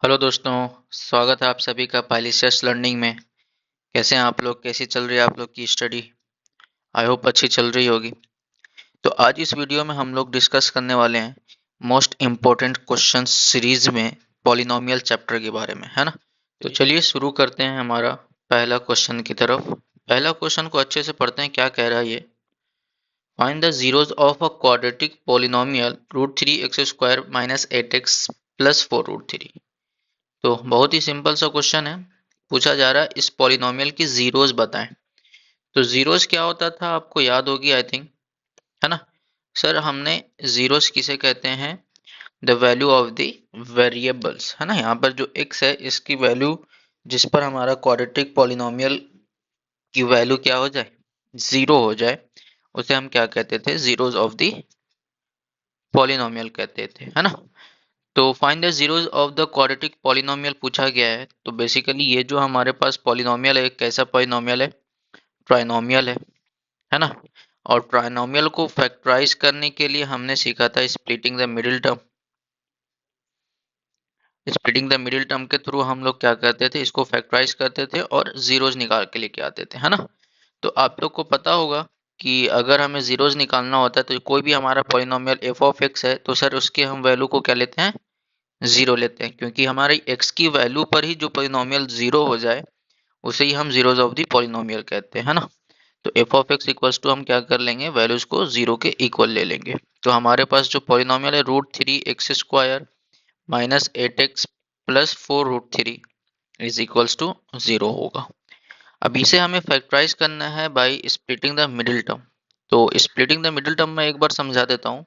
Hello दोस्तों, स्वागत है आप सभी का पाइलिसियस लर्निंग में। कैसे हैं आप लोग? कैसी चल रही है आप लोग की स्टडी? आई होप अच्छी चल रही होगी। तो आज इस वीडियो में हम लोग डिस्कस करने वाले हैं मोस्ट इम्पोर्टेंट क्वेश्चन सीरीज में पॉलिनोमियल चैप्टर के बारे में, है ना। तो चलिए शुरू करते हैं हमारा पहला क्वेश्चन की तरफ। पहला क्वेश्चन को अच्छे से पढ़ते हैं, क्या कह रहा है ये। Find the zeros of a quadratic polynomial root three x square minus eight x plus four root three. तो बहुत ही सिंपल सा क्वेश्चन है। पूछा जा रहा है इस पॉलिनोमियल की जीरोस बताएं। तो जीरोस क्या होता था आपको याद होगी आई थिंक, है ना। सर हमने जीरोस किसे कहते हैं? The value of the variables, है ना। यहाँ पर जो x है इसकी वैल्यू जिस पर हमारा क्वाड्रेटिक पॉलिनोमियल की वैल्यू क्या हो जाए, जीरो हो जाए, उसे हम क्या कहते थे? जीरोस ऑफ द पॉलिनोमियल कहते थे, है ना। तो find the zeros of the quadratic polynomial पूछा गया है। तो बेसिकली ये जो हमारे पास पॉलिनोमियल है, कैसा पॉलिनोमियल है? ट्राइनोमियल है ना। और ट्राइनोमियल को फैक्टराइज करने के लिए हमने सीखा था splitting the middle term. Splitting the middle term के थ्रू हम लोग क्या करते थे, इसको फैक्टराइज करते थे और जीरोस निकाल के लेके आते थे, है ना। तो आप लोग को पता होगा कि अगर हमें जीरोस निकालना होता है तो कोई भी हमारा पॉलिनोमियल एफ ऑफ एक्स है तो सर उसके हम वैल्यू को क्या लेते हैं? जीरो लेते हैं, क्योंकि हमारी एक्स की वैल्यू पर ही जो पॉलिनोमियल जीरो हो जाए उसे ही हम जीरोज ऑफ दी पॉलिनोमियल कहते हैं, है ना। तो f of x equals to हम क्या कर लेंगे, वैल्यूज को जीरो के इक्वल ले लेंगे। तो हमारे पास जो पॉलिनोमियल है root three x square minus eight x plus four root three is equals to zero होगा। अब इसे हमें फैक्टराइज करना है by splitting the middle term. तो स्प्लिटिंग द मिडिल टर्म में एक बार समझा देता हूँ।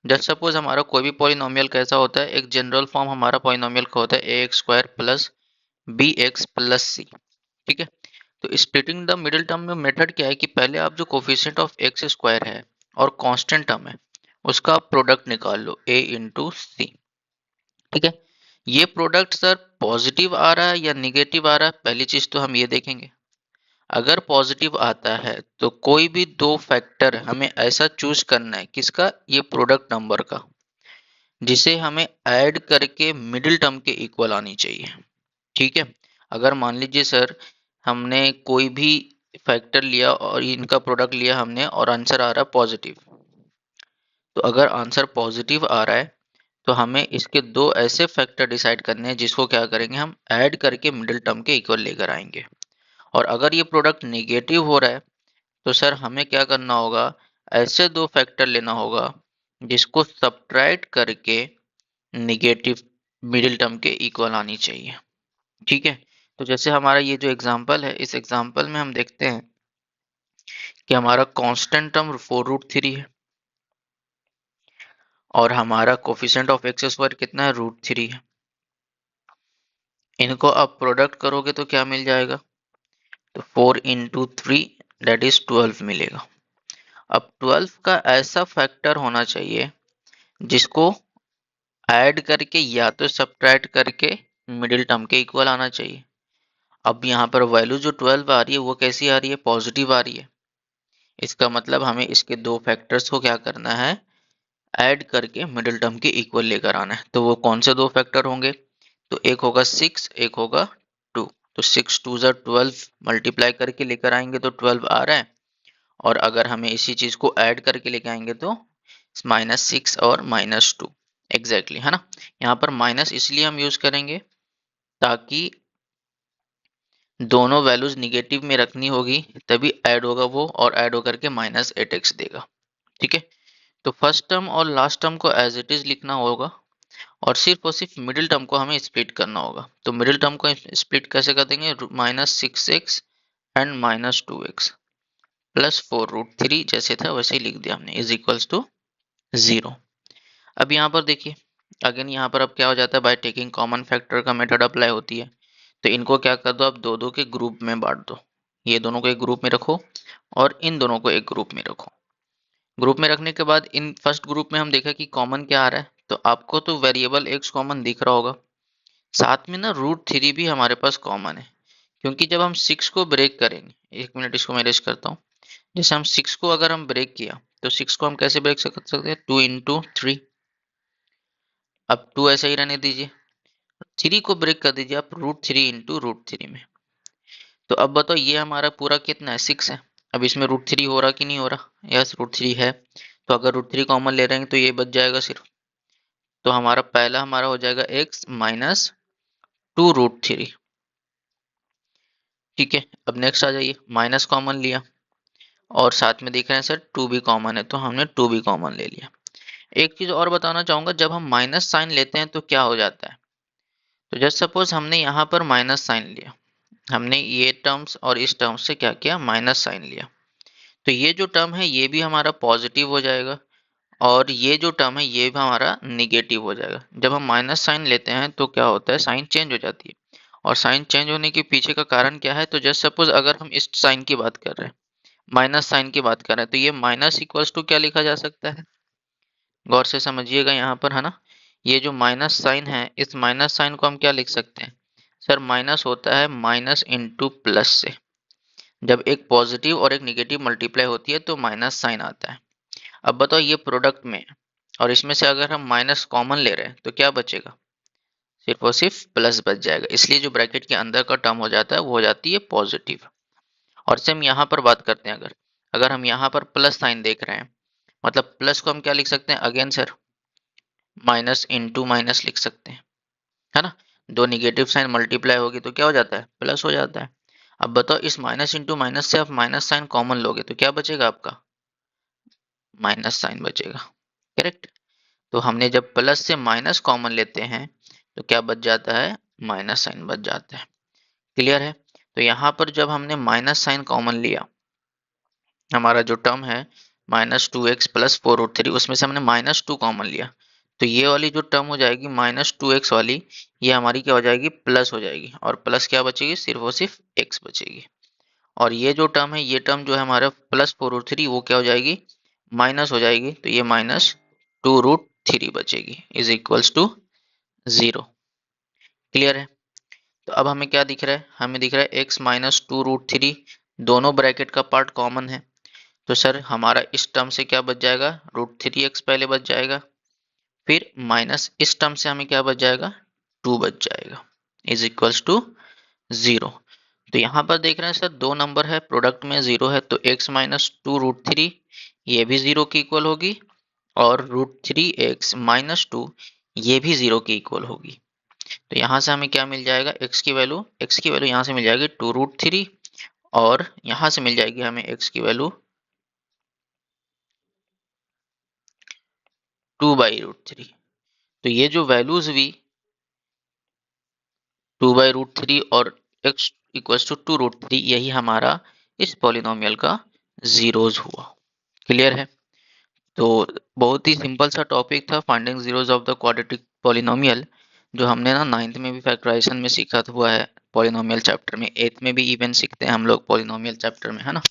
जस्ट सपोज हमारा कोई भी पॉलिनोमियल कैसा होता है, एक जनरल फॉर्म हमारा पॉलिनोमियल का होता है a x square plus b x plus c. ठीक है। तो स्प्लिटिंग द मिडिल टर्म में मेथड क्या है कि पहले आप जो कोफिशिएंट ऑफ एक्स स्क्वायर है और कांस्टेंट टर्म है उसका आप प्रोडक्ट निकाल लो a इंटू सी। ठीक है। ये प्रोडक्ट सर पॉजिटिव आ रहा है या निगेटिव आ रहा है, पहली चीज तो हम ये देखेंगे। अगर पॉजिटिव आता है तो कोई भी दो फैक्टर हमें ऐसा चूज करना है, किसका? ये प्रोडक्ट नंबर का, जिसे हमें ऐड करके मिडिल टर्म के इक्वल आनी चाहिए। ठीक है। अगर मान लीजिए सर हमने कोई भी फैक्टर लिया और इनका प्रोडक्ट लिया हमने और आंसर आ रहा है पॉजिटिव। तो अगर आंसर पॉजिटिव आ रहा है तो हमें इसके दो ऐसे फैक्टर डिसाइड करने हैं जिसको क्या करेंगे, हम ऐड करके मिडिल टर्म के इक्वल लेकर आएंगे। और अगर ये प्रोडक्ट नेगेटिव हो रहा है तो सर हमें क्या करना होगा, ऐसे दो फैक्टर लेना होगा जिसको सब्ट्रैक्ट करके नेगेटिव मिडिल टर्म के इक्वल आनी चाहिए। ठीक है। तो जैसे हमारा ये जो एग्जांपल है, इस एग्जांपल में हम देखते हैं कि हमारा constant term four root three है और हमारा कोफिशिएंट ऑफ एक्स स्क्वायर कितना है, रूट थ्री है। इनको आप प्रोडक्ट करोगे तो क्या मिल जाएगा, तो four into three that is 12 मिलेगा। अब 12 का ऐसा फैक्टर होना चाहिए जिसको ऐड करके या तो सब्ट्रैक्ट करके मिडिल टर्म के इक्वल आना चाहिए। अब यहाँ पर वैल्यू जो 12 आ रही है वो कैसी आ रही है, पॉजिटिव आ रही है। इसका मतलब हमें इसके दो फैक्टर्स को क्या करना है, ऐड करके मिडिल टर्म के इक्वल लेकर आना है। तो वो कौन से दो फैक्टर होंगे, तो एक होगा सिक्स, एक होगा टू। तो सिक्स टू ज़ा 12 मल्टीप्लाई करके लेकर आएंगे तो 12 आ रहा है। और अगर हमें इसी चीज को ऐड करके लेके आएंगे तो माइनस सिक्स और माइनस टू एग्जैक्टली, है ना। यहाँ पर माइनस इसलिए हम यूज करेंगे ताकि दोनों वैल्यूज निगेटिव में रखनी होगी, तभी ऐड होगा वो, और ऐड होकर के माइनस एट एक्स देगा। ठीक है। तो फर्स्ट टर्म और लास्ट टर्म को एज इट इज लिखना होगा और सिर्फ मिडिल टर्म को हमें स्प्लिट करना होगा। तो मिडिल टर्म को स्प्लिट कैसे कर देंगे, minus six x and minus two x plus four root three, जैसे था वैसे ही लिख दिया हमने, इज इक्वल्स टू जीरो। अब यहाँ पर देखिए अगेन, यहाँ पर अब क्या हो जाता है, बाय टेकिंग कॉमन फैक्टर का मेथड अप्लाई होती है। तो इनको क्या कर दो, आप दो दो के ग्रुप में बांट दो। ये दोनों को एक ग्रुप में रखो और इन दोनों को एक ग्रुप में रखो। ग्रुप में रखने के बाद इन फर्स्ट ग्रुप में हम देखा कि कॉमन क्या आ रहा है, तो आपको तो वेरिएबल एक्स कॉमन दिख रहा होगा। साथ में ना रूट थ्री भी हमारे पास कॉमन है, क्योंकि जब हम सिक्स को ब्रेक करेंगे, एक मिनट इसको मैनेज करता हूँ। जैसे हम सिक्स को अगर हम ब्रेक किया तो सिक्स को हम कैसे ब्रेक कर सकते हैं, टू इंटू थ्री। अब टू ऐसे ही रहने दीजिए, 3 को ब्रेक कर दीजिए आप √3 इंटू √3 में। तो अब बताओ ये हमारा पूरा कितना है, 6 है। अब इसमें √3 हो रहा कि नहीं हो रहा? यस, √3 है। तो अगर √3 कॉमन ले रहे हैं तो ये बच जाएगा सिर्फ। तो हमारा पहला हमारा हो जाएगा x माइनस 2√3। ठीक है, अब नेक्स्ट आ जाइए, माइनस कॉमन लिया और साथ में देख रहे हैं सर 2 भी कॉमन है, तो हमने 2 भी कॉमन ले लिया। एक चीज और बताना चाहूंगा, जब हम माइनस साइन लेते हैं तो क्या हो जाता है। तो जस्ट सपोज हमने यहाँ पर माइनस साइन लिया, हमने ये टर्म्स और इस टर्म से क्या किया, माइनस साइन लिया, तो ये जो टर्म है ये भी हमारा पॉजिटिव हो जाएगा और ये जो टर्म है ये भी हमारा निगेटिव हो जाएगा। जब हम माइनस साइन लेते हैं तो क्या होता है, साइन चेंज हो जाती है। और साइन चेंज होने के पीछे का कारण क्या है, तो जस्ट सपोज अगर हम इस साइन की बात कर रहे हैं, माइनस साइन की बात कर रहे हैं, तो ये माइनस इक्वल्स टू क्या लिखा जा सकता है, गौर से समझिएगा यहाँ पर, है ना। ये जो माइनस साइन है, इस माइनस साइन को हम क्या लिख सकते हैं सर, माइनस होता है माइनस इंटू प्लस से। जब एक पॉजिटिव और एक निगेटिव मल्टीप्लाई होती है तो माइनस साइन आता है। अब बताओ ये प्रोडक्ट में है और इसमें से अगर हम माइनस कॉमन ले रहे हैं तो क्या बचेगा, सिर्फ और सिर्फ प्लस बच जाएगा। इसलिए जो ब्रैकेट के अंदर का टर्म हो जाता है वो हो जाती है पॉजिटिव। और सेम यहाँ पर बात करते हैं, अगर अगर हम यहाँ पर प्लस साइन देख रहे हैं, मतलब प्लस को हम क्या लिख सकते हैं, again sir minus into minus लिख सकते हैं, है ना। दो निगेटिव साइन मल्टीप्लाई होगी तो क्या हो जाता है, प्लस हो जाता है। अब बताओ इस माइनस इंटू माइनस से आप माइनस साइन कॉमन लोगे तो क्या बचेगा आपका, माइनस साइन बचेगा, करेक्ट। तो हमने जब प्लस से माइनस कॉमन लेते हैं तो क्या बच जाता है, माइनस साइन बच जाता है। क्लियर है। तो यहाँ पर जब हमने माइनस साइन कॉमन लिया, हमारा जो टर्म है -2x प्लस 4√3, उसमें से हमने -2 कॉमन लिया, तो ये वाली जो टर्म हो जाएगी -2x वाली, ये हमारी क्या हो जाएगी, प्लस हो जाएगी। और प्लस क्या बचेगी, सिर्फ और सिर्फ x बचेगी। और ये जो टर्म है, ये टर्म जो है हमारा +4√3, वो क्या हो जाएगी, माइनस हो जाएगी। तो ये -2√3 बचेगी इज इक्वल्स टू 0। क्लियर है। तो अब हमें क्या दिख रहा है, हमें दिख रहा है x -2√3, दोनों ब्रैकेट का पार्ट कॉमन है। तो सर हमारा इस टर्म से क्या बच जाएगा, √3x पहले बच जाएगा, फिर माइनस इस टर्म से हमें क्या बच जाएगा, 2 बच जाएगा इज इक्वल्स टू 0। तो यहाँ पर देख रहे हैं सर दो नंबर है, प्रोडक्ट में 0 है, तो x -2√3 ये भी 0 की इक्वल होगी और √3x-2 ये भी 0 की इक्वल होगी। तो यहाँ से हमें क्या मिल जाएगा, x की वैल्यू यहाँ से मिल जाएगी 2√3 और यहाँ से मिल जाएगी हमें x की वैल्यू 2/√3। तो ये जो वैल्यूज हुई 2/√3 और x इक्वल्स टू 2√3, यही हमारा इस पॉलिनोमियल का जीरोज हुआ। क्लियर है। तो बहुत ही सिंपल सा टॉपिक था, finding zeros of the quadratic polynomial, जो हमने ना 9th में भी फैक्टराइजेशन में सीखा हुआ है, पॉलिनोमियल चैप्टर में, 8th में भी इवन सीखते हैं हम लोग पॉलिनोमियल चैप्टर में, है ना।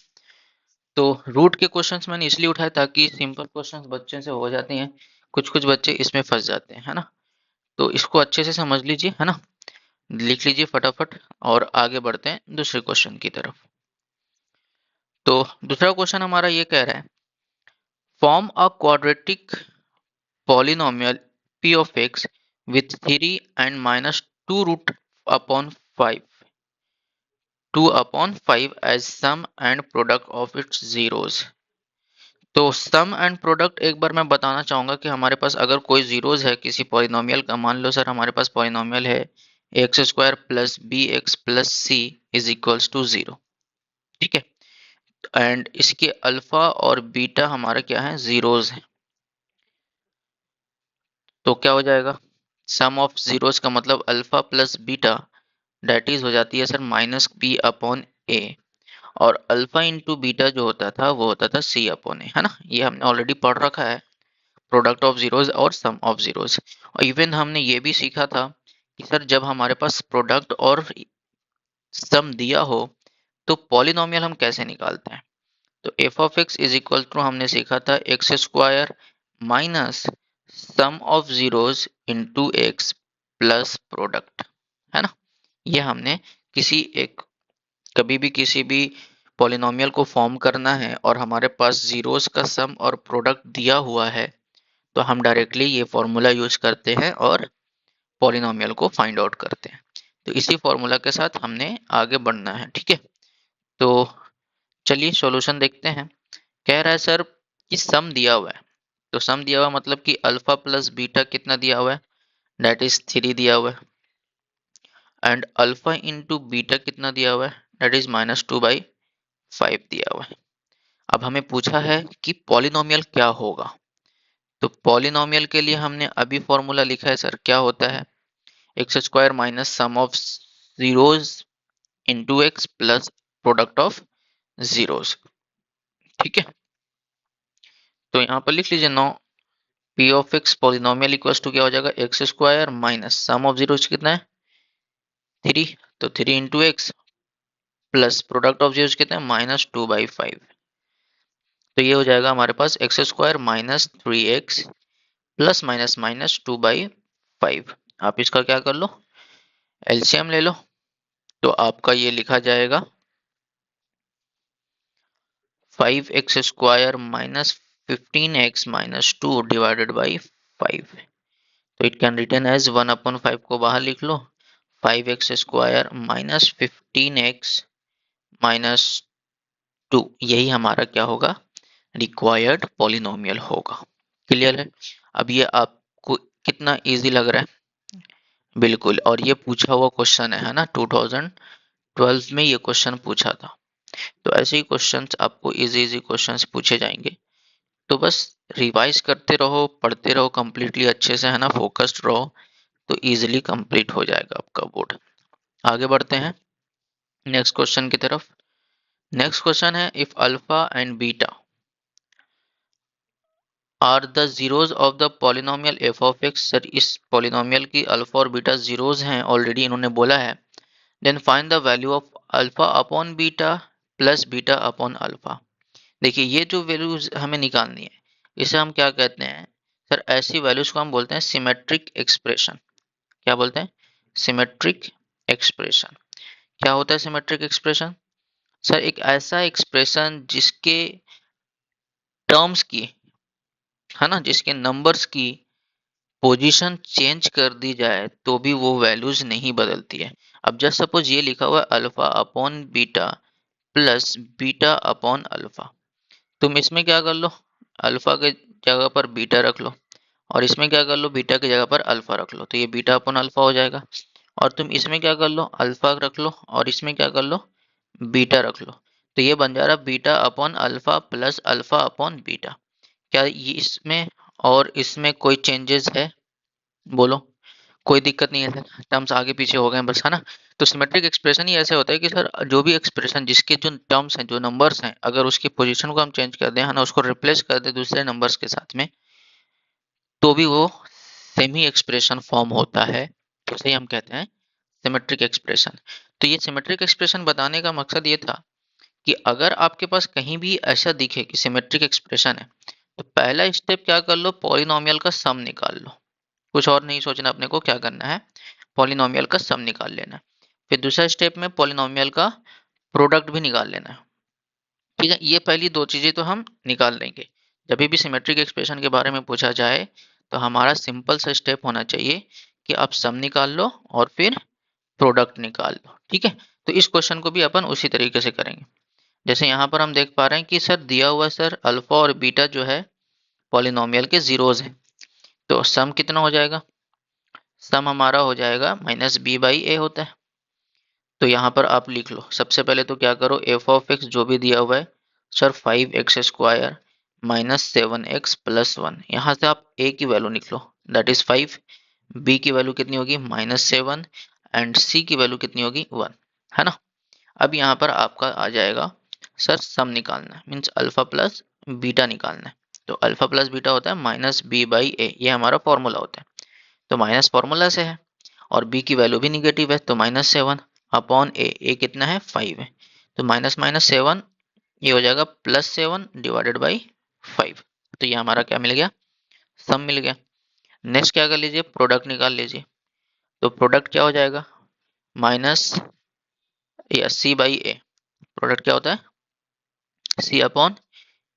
तो रूट के क्वेश्चंस मैंने इसलिए उठाए ताकि सिंपल क्वेश्चंस बच्चे से हो जाते हैं, कुछ कुछ बच्चे इसमें फंस जाते हैं, है ना। तो इसको अच्छे से समझ लीजिए, है ना, लिख लीजिए फटाफट और आगे बढ़ते हैं दूसरे क्वेश्चन की तरफ। तो दूसरा क्वेश्चन हमारा ये कह रहा है, form a quadratic polynomial p of x with 3 and -2 root upon 5, 2 upon 5 as sum and product of its zeros। तो सम एंड प्रोडक्ट एक बार मैं बताना चाहूंगा कि हमारे पास अगर कोई जीरोज है किसी पॉलिनोमियल का, मान लो सर हमारे पास पॉलिनोमियल है x² plus b x plus c is equals to 0। ठीक है, एंड इसके अल्फा और बीटा हमारे क्या है, जीरोज हैं। तो क्या हो जाएगा, सम ऑफ जीरोज का मतलब alpha plus beta, that is हो जाती है सर -b/a, और अल्फा इंटू बीटा जो होता था वो होता था c/a, है ना। ये हमने ऑलरेडी पढ़ रखा है, प्रोडक्ट ऑफ जीरोज और सम ऑफ जीरोज। और इवन हमने ये भी सीखा था कि सर जब हमारे पास प्रोडक्ट और सम दिया हो तो पॉलिनोमियल हम कैसे निकालते हैं। तो f of x is equal to हमने सीखा था x² minus sum of zeros into x plus product, है ना। ये हमने किसी एक, कभी भी किसी भी पॉलिनोमियल को फॉर्म करना है और हमारे पास जीरोज का सम और प्रोडक्ट दिया हुआ है, तो हम डायरेक्टली ये फॉर्मूला यूज करते हैं और पॉलिनोमियल को फाइंड आउट करते हैं। तो इसी फॉर्मूला के साथ हमने आगे बढ़ना है, ठीक है। तो चलिए सॉल्यूशन देखते हैं। कह रहा है सर कि सम दिया हुआ है, तो सम दिया हुआ मतलब कि अल्फा प्लस बीटा कितना दिया हुआ है, दैट इज 3 दिया हुआ है, एंड अल्फा इंटू बीटा कितना दिया हुआ है, दैट इज -2/5 दिया हुआ है। अब हमें पूछा है कि पॉलिनोमियल क्या होगा। तो पॉलिनोमियल के लिए हमने अभी फॉर्मूला लिखा है सर, क्या होता है, x square minus sum of zeros into x plus product of zeros, ठीक है। तो यहाँ पर लिख लीजिए, no p of x polynomial equals to क्या हो जाएगा, x square minus sum of zeros कितना है 3, तो 3 into x plus product of zeros कितना है -2/5। तो ये हो जाएगा हमारे पास x square minus 3x plus minus minus 2/5। आप इसका क्या कर लो, एलसीएम ले लो। तो आपका ये लिखा जाएगा 5x square minus 15x minus 2 divided by 5। तो इट कैन रिटर्न एज 1/5 को बाहर लिख लो, 5x square minus 15x minus 2, यही हमारा क्या होगा, रिक्वायर्ड पॉलिनोमियल होगा। क्लियर है। अब ये आपको कितना इजी लग रहा है, बिल्कुल। और ये पूछा हुआ क्वेश्चन है ना, 2012 में ये क्वेश्चन पूछा था। तो ऐसे ही क्वेश्चंस आपको इजी इजी क्वेश्चंस पूछे जाएंगे। तो बस रिवाइज करते रहो, पढ़ते रहो कंप्लीटली अच्छे से, है ना, फोकस्ड रहो, तो इजीली कंप्लीट हो जाएगा आपका बोर्ड। आगे बढ़ते हैं नेक्स्ट क्वेश्चन की तरफ। नेक्स्ट क्वेश्चन है, if alpha and beta are the zeros of the polynomial f of x. Sir इस पॉलिनोमियल की अल्फा और बीटा जीरोज हैं, ऑलरेडी इन्होंने बोला है। Then find the value of alpha upon beta plus beta upon alpha. देखिए ये जो वैल्यूज हमें निकालनी है, इसे हम क्या कहते हैं सर, ऐसी वैल्यूज को हम बोलते हैं सिमेट्रिक एक्सप्रेशन। क्या बोलते हैं, सिमेट्रिक एक्सप्रेशन। क्या होता है सिमेट्रिक एक्सप्रेशन, सर एक ऐसा एक्सप्रेशन जिसके टर्म्स की, है ना, जिसके नंबर्स की पोजीशन चेंज कर दी जाए तो भी वो वैल्यूज नहीं बदलती है। अब जस्ट सपोज ये लिखा हुआ है alpha upon beta plus beta upon alpha. तुम इसमें क्या कर लो, अल्फा के जगह पर बीटा रख लो, और इसमें क्या कर लो, बीटा की जगह पर अल्फा रख लो, तो ये बीटा अपॉन अल्फा हो जाएगा। और तुम इसमें क्या कर लो, अल्फा रख लो, और इसमें क्या कर लो, बीटा रख लो, तो ये बन जा रहा beta upon alpha plus alpha upon beta. क्या ये इसमें और इसमें कोई चेंजेस है, बोलो। कोई दिक्कत नहीं है सर, टर्म्स आगे पीछे हो गए हैं बस, है ना। तो सिमेट्रिक एक्सप्रेशन ही ऐसे होता है कि सर जो भी एक्सप्रेशन जिसके जो टर्म्स हैं, जो नंबर्स हैं, अगर उसकी पोजीशन को हम चेंज कर दें, है ना, उसको रिप्लेस कर दें दूसरे नंबर्स के साथ में, तो भी वो सेम ही एक्सप्रेशन फॉर्म होता है। तो इसे हम कहते हैं सिमेट्रिक एक्सप्रेशन। तो ये सिमेट्रिक एक्सप्रेशन बताने का मकसद ये था कि अगर आपके पास कहीं भी ऐसा दिखे कि सिमेट्रिक एक्सप्रेशन है, तो पहला स्टेप क्या कर लो, पॉलिनोमियल का सम निकाल लो। कुछ और नहीं सोचना अपने को, क्या करना है, पॉलिनोमियल का सम निकाल लेना है। फिर दूसरा स्टेप में पॉलिनोमियल का प्रोडक्ट भी निकाल लेना है। ठीक है, ये पहली दो चीजें तो हम निकाल लेंगे। जब भी सिमेट्रिक एक्सप्रेशन के बारे में पूछा जाए तो हमारा सिंपल सा स्टेप होना चाहिए कि आप सम निकाल लो और फिर प्रोडक्ट निकाल लो। ठीक है, तो इस क्वेश्चन को भी अपन उसी तरीके से करेंगे। जैसे यहाँ पर हम देख पा रहे हैं कि सर दिया हुआ सर अल्फा और बीटा जो है पॉलिनोमियल के जीरोज है, तो सम कितना हो जाएगा, सम हमारा हो जाएगा -b/a होता है। तो यहाँ पर आप लिख लो, सबसे पहले तो क्या करो, एफ ऑफ एक्स जो भी दिया हुआ है sir 5x square minus 7x plus 1, यहाँ से आप a की वैल्यू निकलो, दैट इज 5, b की वैल्यू कितनी होगी -7, एंड c की वैल्यू कितनी होगी 1, है ना। अब यहाँ पर आपका आ जाएगा सर सम निकालना है, मीन्स अल्फा प्लस बीटा निकालना है। तो अल्फा प्लस बीटा होता है -b/a, ये हमारा फॉर्मूला होता है। तो माइनस फॉर्मूला से है, और b की वैल्यू भी निगेटिव है, तो -7 अपॉन a कितना है 5 है, तो माइनस माइनस 7, ये हो जाएगा +7 डिवाइडेड बाई 5। तो ये हमारा क्या मिल गया, सम मिल गया। नेक्स्ट क्या कर लीजिए, प्रोडक्ट निकाल लीजिए। तो प्रोडक्ट क्या हो जाएगा, माइनस या c/a, प्रोडक्ट क्या होता है c अपॉन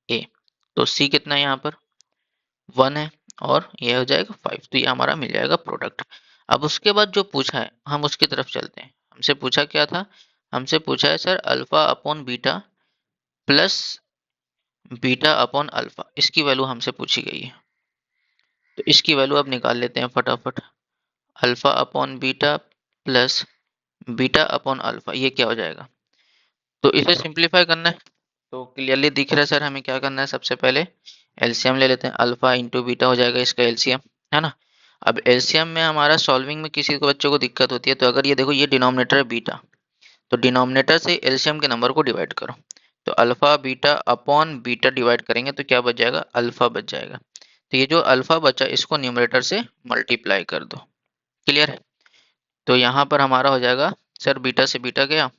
a। तो c कितना है यहाँ पर 1 है, और ये हो जाएगा 5, तो ये हमारा मिल जाएगा प्रोडक्ट। अब उसके बाद जो पूछा है हम उसकी तरफ चलते हैं। हमसे पूछा क्या था? हमसे पूछा है sir alpha upon beta plus beta upon alpha, इसकी वैल्यू हमसे पूछी गई है। तो इसकी वैल्यू अब निकाल लेते हैं फटाफट। Alpha upon beta plus beta upon alpha, ये क्या हो जाएगा? तो इसे सिंप्लीफाई करना है। तो क्लियरली दिख रहा है सर हमें क्या करना है। सबसे पहले एलसीएम ले लेते हैं। अल्फा इंटू बीटा हो जाएगा इसका एलसीएम, है ना। अब एलसीएम में हमारा सॉल्विंग में किसी को बच्चों को दिक्कत होती है, तो अगर ये देखो ये डिनोमिनेटर है बीटा, तो डिनोमिनेटर से एलसीएम के नंबर को डिवाइड करो। तो alpha beta upon beta divide करेंगे तो क्या बच जाएगा? अल्फा बच जाएगा। तो ये जो अल्फा बचा इसको न्यूमरेटर से मल्टीप्लाई कर दो। क्लियर है? तो यहाँ पर हमारा हो जाएगा सर बीटा से बीटा गया,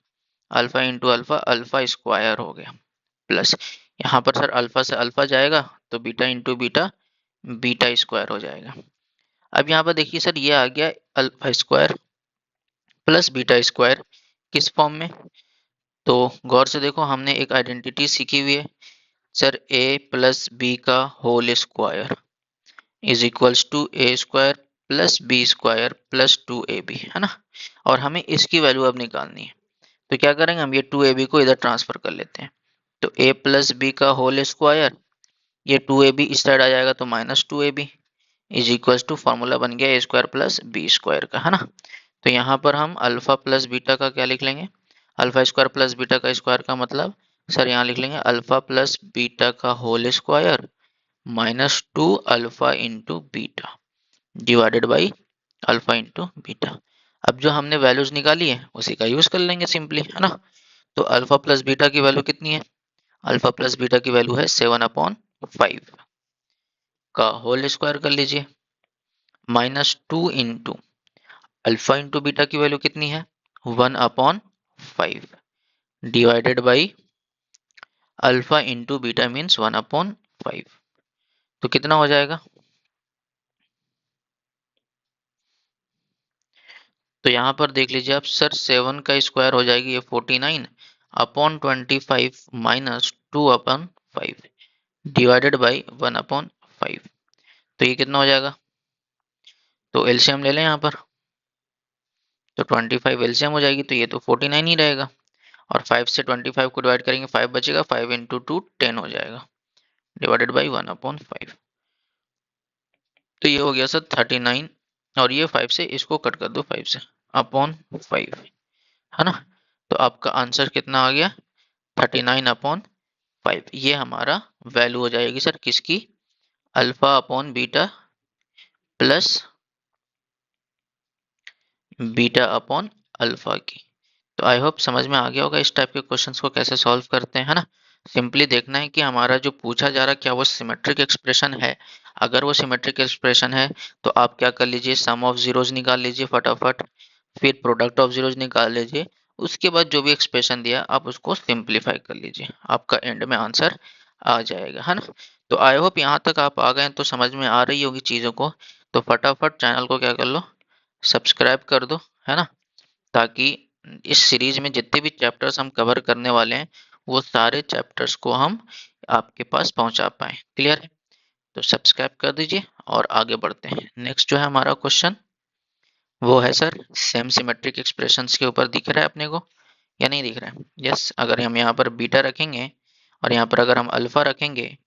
alpha into alpha, alpha square हो गया, प्लस यहाँ पर सर अल्फा से अल्फा जाएगा तो beta into beta, beta square हो जाएगा। अब यहाँ पर देखिए सर ये आ गया alpha square plus beta square किस फॉर्म में? तो गौर से देखो हमने एक आइडेंटिटी सीखी हुई है सर, ए प्लस बी का whole square is equals to a square plus b square plus 2ab, है ना। और हमें इसकी वैल्यू अब निकालनी है। तो क्या करेंगे हम, ये 2ab को इधर ट्रांसफर कर लेते हैं। तो a प्लस बी का होल स्क्वायर, ये 2ab इस साइड आ जाएगा तो minus 2ab is equals to formula बन गया a square plus b square का, है ना। तो यहाँ पर हम अल्फा प्लस बीटा का क्या लिख लेंगे? अल्फा स्क्वायर प्लस बीटा का स्क्वायर का मतलब सर यहाँ लिख लेंगे अल्फा प्लस बीटा का whole square minus 2 alpha into beta divided by alpha into beta. अब जो हमने वैल्यूज निकाली है उसी का यूज कर लेंगे सिंपली, है ना। तो अल्फा प्लस बीटा की वैल्यू कितनी है? अल्फा प्लस बीटा की वैल्यू है 7/5 का होल स्क्वायर कर लीजिए minus 2 into alpha into beta की वैल्यू कितनी है? 1/5 divided by alpha into beta means 1/5। तो कितना हो जाएगा? तो यहाँ पर देख लीजिए आप सर 7 का स्क्वायर हो जाएगी ये 49/25 माइनस 2/5 डिवाइडेड बाई 1/5। तो ये कितना हो जाएगा? तो एलसीएम ले लें यहाँ पर, तो 25 एलसीएम हो जाएगी तो ये तो 49 ही रहेगा। और 5 से 25 को डिवाइड करेंगे 5 बचेगा, 5 इंटू 2 10 हो जाएगा डिवाइडेड बाई 1/5। तो ये हो गया सर 39, और ये 5 से इसको कट कर दो 5 से अपॉन 5, है ना। तो आपका आंसर कितना आ गया? 39/5। ये हमारा वैल्यू हो जाएगी सर किसकी? Alpha upon beta plus beta upon alpha की। तो आई होप समझ में आ गया होगा इस टाइप के क्वेश्चंस को कैसे सॉल्व करते हैं, है ना। सिंपली देखना है कि हमारा जो पूछा जा रहा है क्या वो सिमेट्रिक एक्सप्रेशन है। अगर वो सिमेट्रिक एक्सप्रेशन है तो आप क्या कर लीजिए, सम ऑफ जीरोज निकाल लीजिए फटाफट, फिर प्रोडक्ट ऑफ जीरोज निकाल लीजिए। उसके बाद जो भी एक्सप्रेशन दिया आप उसको सिंप्लीफाई कर लीजिए, आपका एंड में आंसर आ जाएगा, है ना। तो आई होप यहाँ तक आप आ गए तो समझ में आ रही होगी चीज़ों को। तो फटाफट चैनल को क्या कर लो, सब्सक्राइब कर दो, है ना, ताकि इस सीरीज में जितने भी चैप्टर्स हम कवर करने वाले हैं वो सारे चैप्टर्स को हम आपके पास पहुंचा पाए। क्लियर है? तो सब्सक्राइब कर दीजिए और आगे बढ़ते हैं। नेक्स्ट जो है हमारा क्वेश्चन वो है सर सेम सिमेट्रिक एक्सप्रेशंस के ऊपर दिख रहा है अपने को या नहीं दिख रहा है? यस, अगर हम यहाँ पर बीटा रखेंगे और यहाँ पर अगर हम अल्फा रखेंगे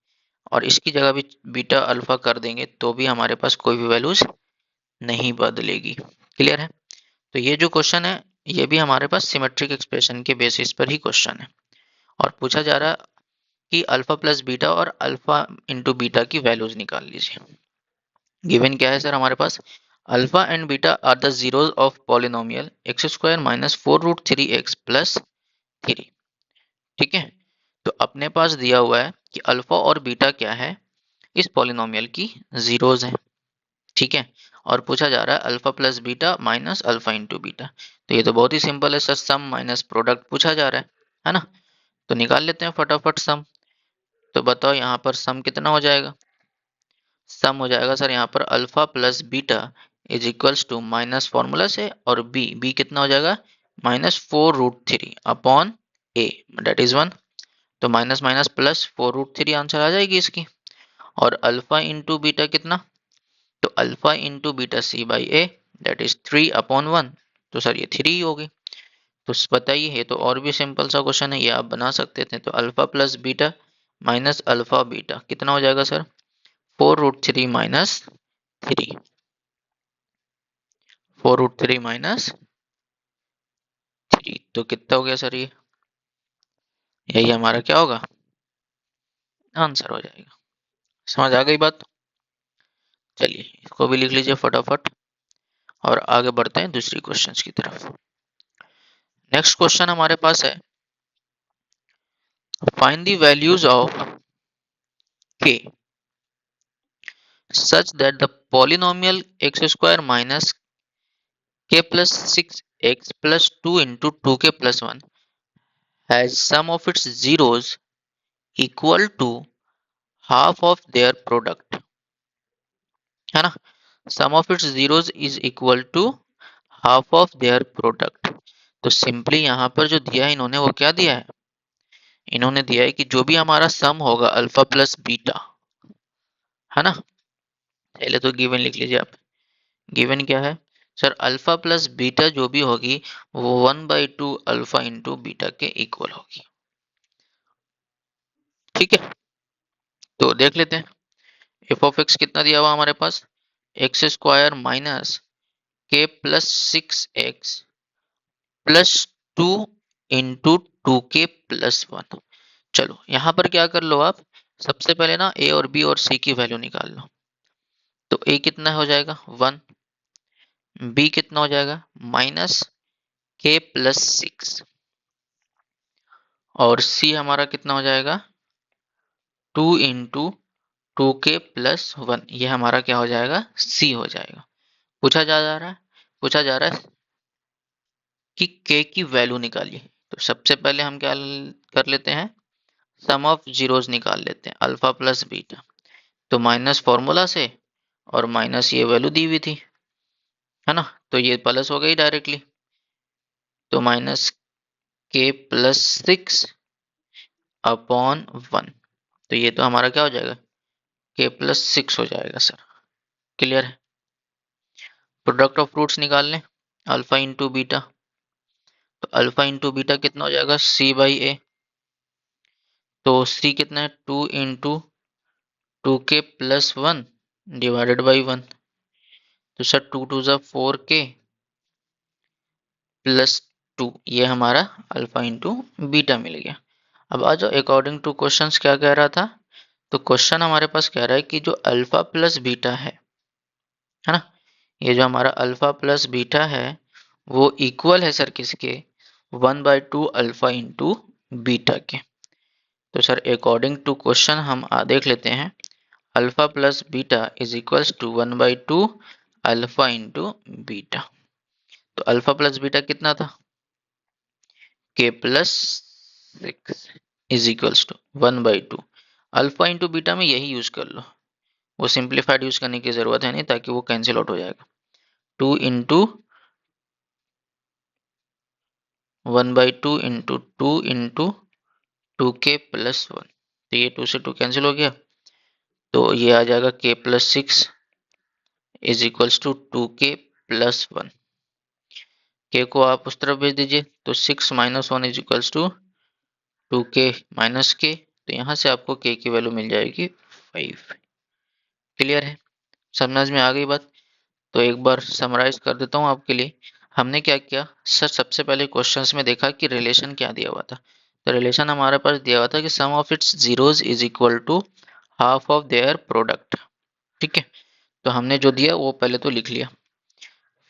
और इसकी जगह भी बीटा अल्फा कर देंगे तो भी हमारे पास कोई भी वैल्यूज नहीं बदलेगी। क्लियर है? तो ये जो क्वेश्चन है ये भी हमारे पास सिमेट्रिक एक्सप्रेशन के बेसिस पर ही क्वेश्चन है, और पूछा जा रहा कि अल्फा प्लस बीटा और अल्फा इंटू बीटा की वैल्यूज निकाल लीजिए। गिवन क्या है सर हमारे पास? Alpha and beta are the zeros of polynomial x square minus 4√3x plus 3। ठीक है, तो अपने पास दिया हुआ है कि अल्फा और बीटा क्या है, इस पॉलिनोमियल की जीरोज है। ठीक है, और पूछा जा रहा है alpha plus beta minus alpha into beta. तो ये तो बहुत ही सिंपल है सर, सम माइनस प्रोडक्ट पूछा जा रहा है ना। तो निकाल लेते हैं फटाफट सम। तो बताओ यहाँ पर सम कितना हो जाएगा? सम हो जाएगा सर यहाँ पर alpha plus beta is equals to minus formula से, और बी कितना हो जाएगा? -4√3 अपॉन ए, डेट इज 1। तो माइनस माइनस प्लस 4√3 आंसर आ जाएगी इसकी। और अल्फा इंटू बीटा कितना? तो alpha into beta c/a that is 3/1। तो सर ये 3 ही होगी। तो बताइए, ये तो और भी सिंपल सा क्वेश्चन है, ये आप बना सकते थे। तो alpha plus beta minus alpha beta कितना हो जाएगा सर? 4√3 माइनस 3, 4√3 माइनस 3, तो कितना हो गया सर? ये यही हमारा क्या होगा? आंसर हो जाएगा। समझ आ गई बात? चलिए इसको भी लिख लीजिए फटाफट और आगे बढ़ते हैं दूसरी क्वेश्चंस की तरफ। नेक्स्ट क्वेश्चन हमारे पास है, find the values of k such that the polynomial x square minus k plus 6x plus 2 into 2k plus 1 has sum of its zeros equal to half of their product, है ना? Sum of its zeros is equal to half of their product। तो simply यहाँ पर जो दिया है इन्होंने, वो क्या दिया है? इन्होंने दिया है कि जो भी हमारा सम होगा अल्फा प्लस बीटा, है ना? पहले तो गिवन लिख लीजिए आप। गिवन क्या है सर? अल्फा प्लस बीटा जो भी होगी वो 1/2 अल्फा इंटू बीटा के इक्वल होगी। ठीक है, तो देख लेते हैं। एफ ऑफ एक्स कितना दिया हुआ हमारे पास? एक्स स्क्वायर माइनस के plus 6x plus 2 into 2k plus 1। चलो यहाँ पर क्या कर लो आप, सबसे पहले ना ए और बी और सी की वैल्यू निकाल लो। तो ए कितना हो जाएगा? 1। बी कितना हो जाएगा? माइनस के प्लस 6। और सी हमारा कितना हो जाएगा? 2 इंटू 2k प्लस 1। ये हमारा क्या हो जाएगा? सी हो जाएगा। पूछा जा रहा है कि k की वैल्यू निकालिए। तो सबसे पहले हम क्या कर लेते हैं? सम ऑफ जीरोस निकाल लेते हैं, अल्फा प्लस बीटा। तो माइनस फॉर्मूला से और माइनस ये वैल्यू दी हुई थी, है ना? तो ये प्लस हो गई डायरेक्टली। तो माइनस के प्लस 6/1। तो ये तो हमारा क्या हो जाएगा? के प्लस 6 हो जाएगा सर। क्लियर है? प्रोडक्ट ऑफ रूट्स निकाल लें, अल्फा इंटू बीटा। तो अल्फा इंटू बीटा कितना हो जाएगा? c/a। तो c कितना है? 2 into 2k plus 1 divided by 1। तो सर 2 2 ज़ा 4k प्लस 2, ये हमारा अल्फा इंटू बीटा मिल गया। अब आ जाओ, अकॉर्डिंग टू क्वेश्चंस क्या कह रहा था? तो क्वेश्चन हमारे पास कह रहा है कि जो अल्फा प्लस बीटा है ना, ये जो हमारा अल्फा प्लस बीटा है वो इक्वल है सर किसके? 1/2 अल्फा इंटू बीटा के। तो सर अकॉर्डिंग टू क्वेश्चन हम देख लेते हैं, alpha plus beta is equals to 1/2 alpha into beta. तो अल्फा प्लस बीटा कितना था? K plus 6 is equals to 1/2 alpha into beta में यही यूज कर लो, वो सिंप्लीफाइड यूज करने की जरूरत है नहीं, ताकि वो कैंसिल आउट हो जाएगा। 2 into 1/2 into 2 into 2k plus 1। तो ये 2 से 2 कैंसिल हो गया, तो ये आ जाएगा k plus 6 is equals to 2k plus 1। k को आप उस तरफ भेज दीजिए, तो 6 minus 1 is equals to 2k minus k। तो यहाँ से आपको k की वैल्यू मिल जाएगी 5। क्लियर है? समझ में आ गई बात? तो एक बार समराइज कर देता हूँ आपके लिए। हमने क्या किया सर? सबसे पहले क्वेश्चंस में देखा कि रिलेशन क्या दिया हुआ था। तो रिलेशन हमारे पास दिया हुआ था कि sum of its zeros is equal to half of their product. ठीक है, तो हमने जो दिया वो पहले तो लिख लिया।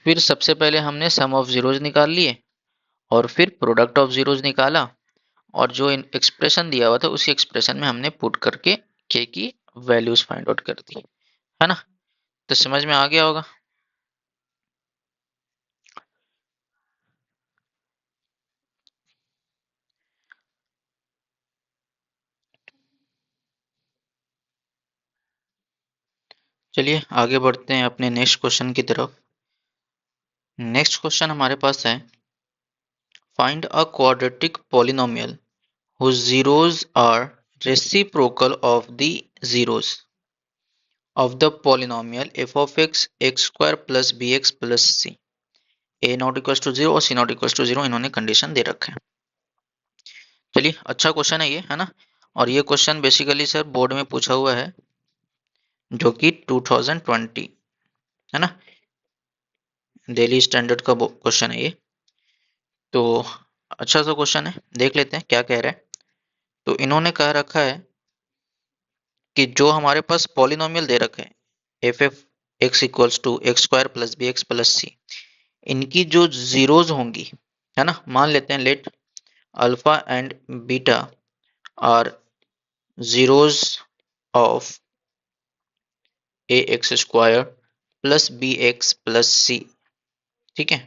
फिर सबसे पहले हमने सम ऑफ जीरोस निकाल लिए और फिर प्रोडक्ट ऑफ जीरोस निकाला, और जो एक्सप्रेशन दिया हुआ था उसी एक्सप्रेशन में हमने पुट करके के की वैल्यूज फाइंड आउट कर दी, है ना? तो समझ में आ गया होगा। चलिए आगे बढ़ते हैं अपने नेक्स्ट क्वेश्चन की तरफ। नेक्स्ट क्वेश्चन हमारे पास है, find a quadratic polynomial whose zeros are reciprocal of the zeros of the polynomial f of x square plus b x plus c, a not equal to zero और c not equal to zero, इन्होंने condition दे रखा है। चलिए, अच्छा question है ये, है ना। और ये क्वेश्चन बेसिकली सर बोर्ड में पूछा हुआ है, जो कि 2020, है ना, दिल्ली स्टैंडर्ड का क्वेश्चन है ये। तो अच्छा सा क्वेश्चन है, देख लेते हैं क्या कह रहा है। तो इन्होंने कह रखा है कि जो हमारे पास पॉलिनोमियल दे रखे हैं f f x equals to x square plus b x plus c, इनकी जो जीरोज होंगी, है ना, मान लेते हैं let alpha and beta are zeros of a x square plus b x plus c. ठीक है,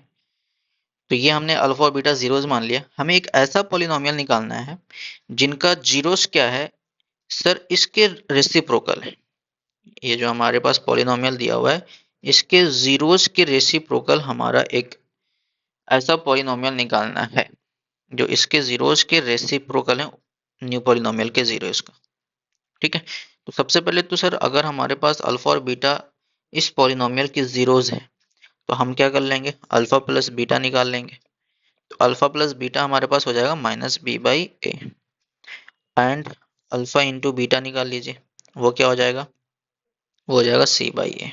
तो ये हमने अल्फा और बीटा जीरोज मान लिया। हमें एक ऐसा पॉलिनोमियल निकालना है जिनका जीरोस क्या है सर, इसके रेसिप्रोकल है। ये जो हमारे पास पॉलिनोमियल दिया हुआ है, इसके जीरोस के रेसिप्रोकल हमारा एक ऐसा पॉलिनोमियल निकालना है जो इसके जीरोस के रेसिप्रोकल है न्यू पॉलिनोमियल के जीरोस का। ठीक है, तो सबसे पहले तो सर अगर हमारे पास अल्फा और बीटा इस पॉलिनोमियल की जीरोस है, तो हम क्या कर लेंगे, अल्फा प्लस बीटा निकाल लेंगे। तो अल्फा प्लस बीटा हमारे पास हो जाएगा minus B by a, and alpha into beta निकाल लीजिए, वो क्या हो जाएगा, वो हो जाएगा सी बाई ए।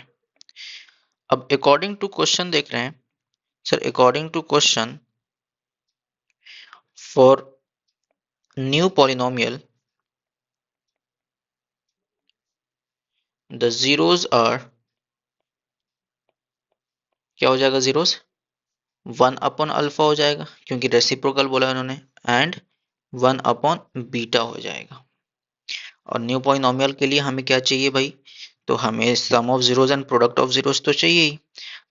अब अकॉर्डिंग टू क्वेश्चन देख रहे हैं sir, according to question for new polynomial the zeros are, क्या हो जाएगा जीरोस, वन अपॉन अल्फा हो जाएगा क्योंकि रेसिप्रोकल बोला है उन्होंने, एंड वन अपॉन बीटा हो जाएगा। और न्यू पॉलिनोमियल के लिए हमें क्या चाहिए भाई, तो हमें sum of zeros and product of zeros तो चाहिए ही।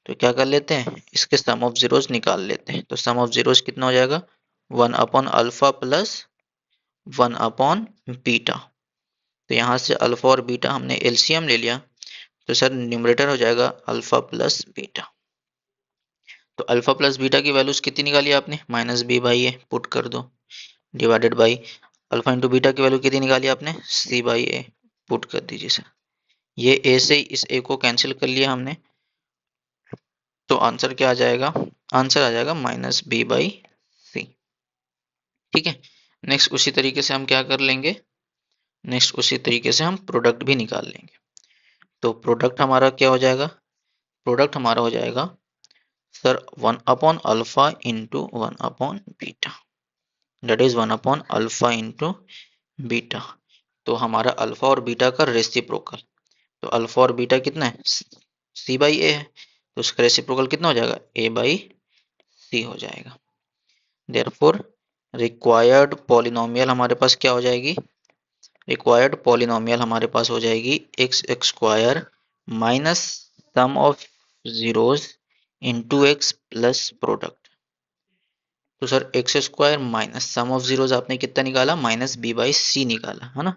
तो क्या कर लेते हैं, इसके सम ऑफ जीरोस निकाल लेते हैं। तो सम ऑफ जीरोस कितना हो जाएगा, one upon alpha plus one upon beta. तो यहाँ से अल्फा और बीटा हमने एलसीएम ले लिया, तो सर न्यूमरेटर हो जाएगा अल्फा प्लस बीटा। तो अल्फा प्लस बीटा की वैल्यूज कितनी निकाली आपने, minus B by a, put कर दो, divided by alpha into beta की वैल्यू कितनी निकाली आपने, सी बाई ए, पुट कर दीजिए सर। ये ए से इस ए को कैंसिल कर लिया हमने, तो आंसर क्या आ जाएगा, आंसर आ जाएगा माइनस बी बाई सी। ठीक है, नेक्स्ट उसी तरीके से हम क्या कर लेंगे, नेक्स्ट उसी तरीके से हम प्रोडक्ट भी निकाल लेंगे। तो प्रोडक्ट हमारा क्या हो जाएगा, प्रोडक्ट हमारा हो जाएगा sir one upon alpha into one upon beta, that is one upon alpha into beta. तो हमारा अल्फा और बीटा का रेसिप्रोकल, तो अल्फा और बीटा कितना है, सी बाई ए है, तो उसका रेसिप्रोकल कितना हो जाएगा, ए बाई सी हो जाएगा। देयरफॉर रिक्वायर्ड पॉलिनोमियल हमारे पास क्या हो जाएगी, रिक्वायर्ड पॉलिनोमियल हमारे पास हो जाएगी x x square minus sum of zeros into x plus product. तो sir x square minus sum of zeros आपने कितना निकाला, माइनस बी बाई सी निकाला, है ना।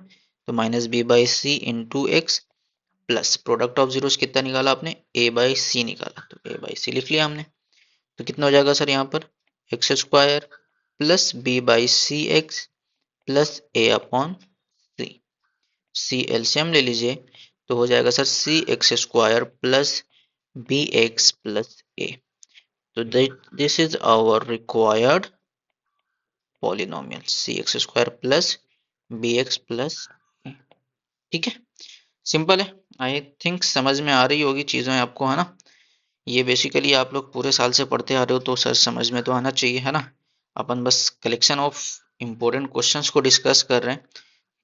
तो minus B by C into x plus product of zeros कितना निकाला आपने, ए बाई सी निकाला, तो ए बाई सी लिख लिया हमने। तो कितना हो जाएगा सर यहाँ पर, x square plus b by c x plus a upon c, c LCM ले लीजिए, तो हो जाएगा sir c x square plus b x plus a. तो this is our required polynomial c x square plus b x plus a. ठीक है, simple है। I think समझ में आ रही होगी चीज़ें आपको, है ना। ये बेसिकली आप लोग पूरे साल से पढ़ते आ रहे हो, तो सर समझ में तो आना चाहिए, है ना। अपन बस कलेक्शन ऑफ इम्पोर्टेंट क्वेश्चंस को डिस्कस कर रहे हैं,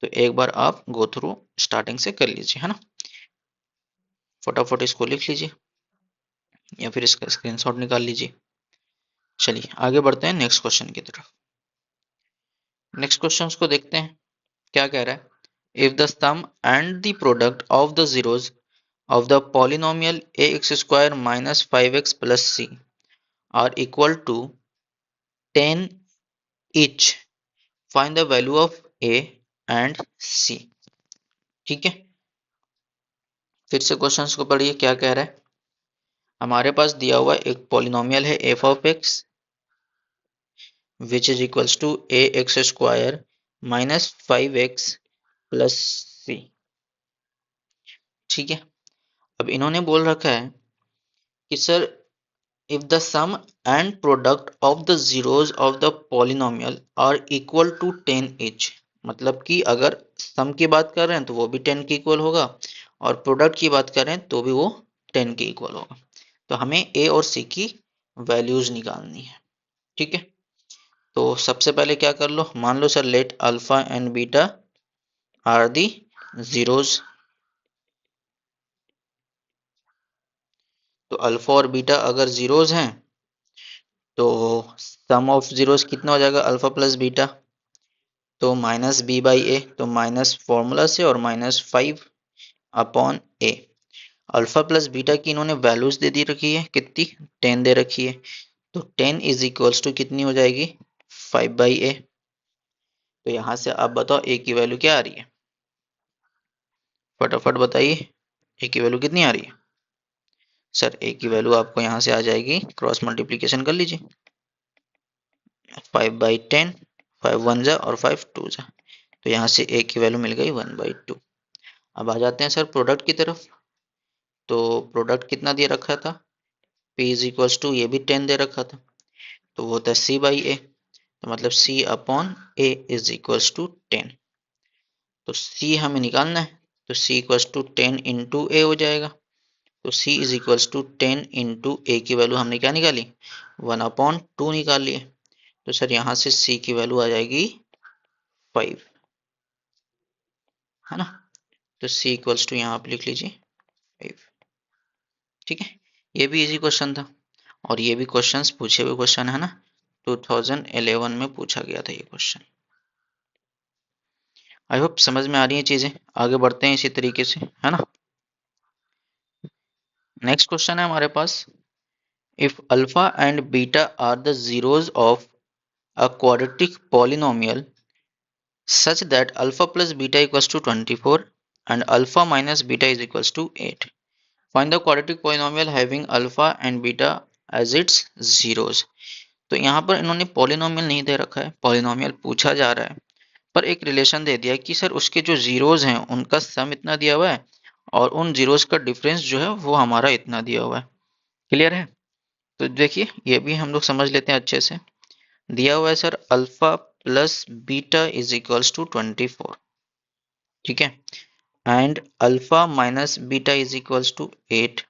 तो एक बार आप गो थ्रू स्टार्टिंग से कर लीजिए, है ना। फटाफट इसको लिख लीजिए या फिर इसका स्क्रीनशॉट निकाल लीजिए। चलिए आगे बढ़ते हैं नेक्स्ट क्वेश्चन की तरफ। नेक्स्ट क्वेश्चन को देखते हैं क्या कह रहा है। If the sum and the product of the zeros of the polynomial ax square minus 5x plus c are equal to 10 each, find the value of a and c। ठीक है, फिर से क्वेश्चंस को पढ़िए क्या कह रहा है। हमारे पास दिया हुआ एक पॉलिनोमियल है f of x which is equals to ax square minus 5x plus c। ठीक है, अब इन्होंने बोल रखा है कि sir if the sum and product of the zeros of the polynomial are equal to 10 each, मतलब कि अगर सम की बात कर रहे हैं तो वो भी 10 के इक्वल होगा और प्रोडक्ट की बात कर रहे हैं तो भी वो 10 के इक्वल होगा। तो हमें ए और सी की वैल्यूज निकालनी है। ठीक है, तो सबसे पहले क्या कर लो, मान लो sir let alpha and beta are the zeros. तो अल्फा और बीटा अगर जीरोज हैं तो सम ऑफ जीरोज कितना हो जाएगा, अल्फा प्लस बीटा, तो माइनस बी बाई ए, तो माइनस फॉर्मूला से और minus 5 upon a. Alpha plus beta की इन्होंने वैल्यूज दे दी रखी है, कितनी, 10 दे रखी है, तो 10 इज इक्वल्स टू कितनी हो जाएगी, 5 बाई ए। तो यहां से आप बताओ ए की वैल्यू क्या आ रही है, फटाफट बताइए ए की वैल्यू कितनी आ रही है। सर ए की वैल्यू आपको यहां से आ जाएगी, क्रॉस मल्टीप्लीकेशन कर लीजिए, 5/10, 5 1 जा और 5 2 जा, तो यहाँ से ए की वैल्यू मिल गई 1/2। अब आ जाते हैं सर प्रोडक्ट की तरफ। तो प्रोडक्ट कितना दे रखा था, P इज इक्वल्स टू, ये भी 10 दे रखा था, तो वो होता है C बाई ए, तो मतलब C upon a is equals to 10। तो C हमें निकालना है, तो C equals to 10 into a हो जाएगा, तो C is equals to 10 into a की वैल्यू हमने क्या निकाली, 1/2 निकाल लिए। तो सर यहाँ से C की वैल्यू आ जाएगी 5, है ना, तो C इक्वल्स टू यहाँ आप लिख लीजिए 5। ठीक है, ये भी इजी क्वेश्चन था और ये भी क्वेश्चंस पूछे हुए क्वेश्चन है ना, 2011 में पूछा गया था ये क्वेश्चन। आई होप समझ में आ रही है चीजें, आगे बढ़ते हैं इसी तरीके से, है ना। नेक्स्ट क्वेश्चन है हमारे पास, if alpha and beta are the zeros of a quadratic polynomial such that alpha plus beta equals to 24 and alpha minus beta is equals to 8. Find the quadratic polynomial having alpha and beta as its zeros. तो यहाँ पर इन्होंने polynomial नहीं दे रखा है, polynomial पूछा जा रहा है, पर एक रिलेशन दे दिया है कि सर उसके जो जीरोज हैं उनका सम इतना दिया हुआ है और उन जीरोज का डिफरेंस जो है वो हमारा इतना दिया हुआ है। क्लियर है, तो देखिए ये भी हम लोग समझ लेते हैं अच्छे से। दिया हुआ है sir alpha plus beta is equals to 24, ठीक है, and alpha minus beta is equals to 8।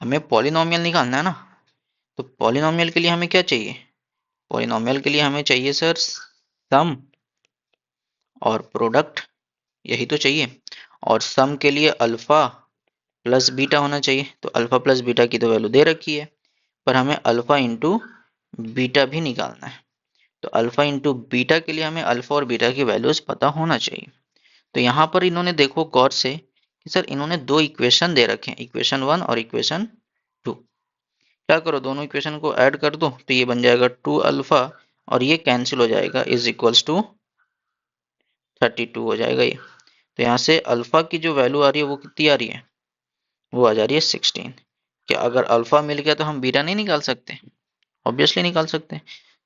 हमें पॉलिनोमियल निकालना है ना, तो पॉलिनोमियल के लिए हमें क्या चाहिए, पॉलिनोमियल के लिए हमें चाहिए सर सम और प्रोडक्ट, यही तो चाहिए। और सम के लिए अल्फा प्लस बीटा होना चाहिए, तो अल्फा प्लस बीटा की तो वैल्यू दे रखी है, पर हमें अल्फा इंटू बीटा भी निकालना है। तो अल्फा इंटू बीटा के लिए हमें अल्फा और बीटा की वैल्यूज पता होना चाहिए। तो यहाँ पर इन्होंने देखो गौर से कि सर इन्होंने दो इक्वेशन दे रखे हैं, इक्वेशन 1 और इक्वेशन 2। क्या करो, दोनों इक्वेशन को ऐड कर दो, तो ये बन जाएगा 2 अल्फा और ये कैंसिल हो जाएगा, इज इक्वल्स टू 32 हो जाएगा ये। तो यहाँ से अल्फा की जो वैल्यू आ रही है वो कितनी आ रही है, वो आ जा रही है 16। क्या अगर अल्फा मिल गया तो हम बीटा नहीं निकाल सकते, ऑब्वियसली निकाल सकते हैं।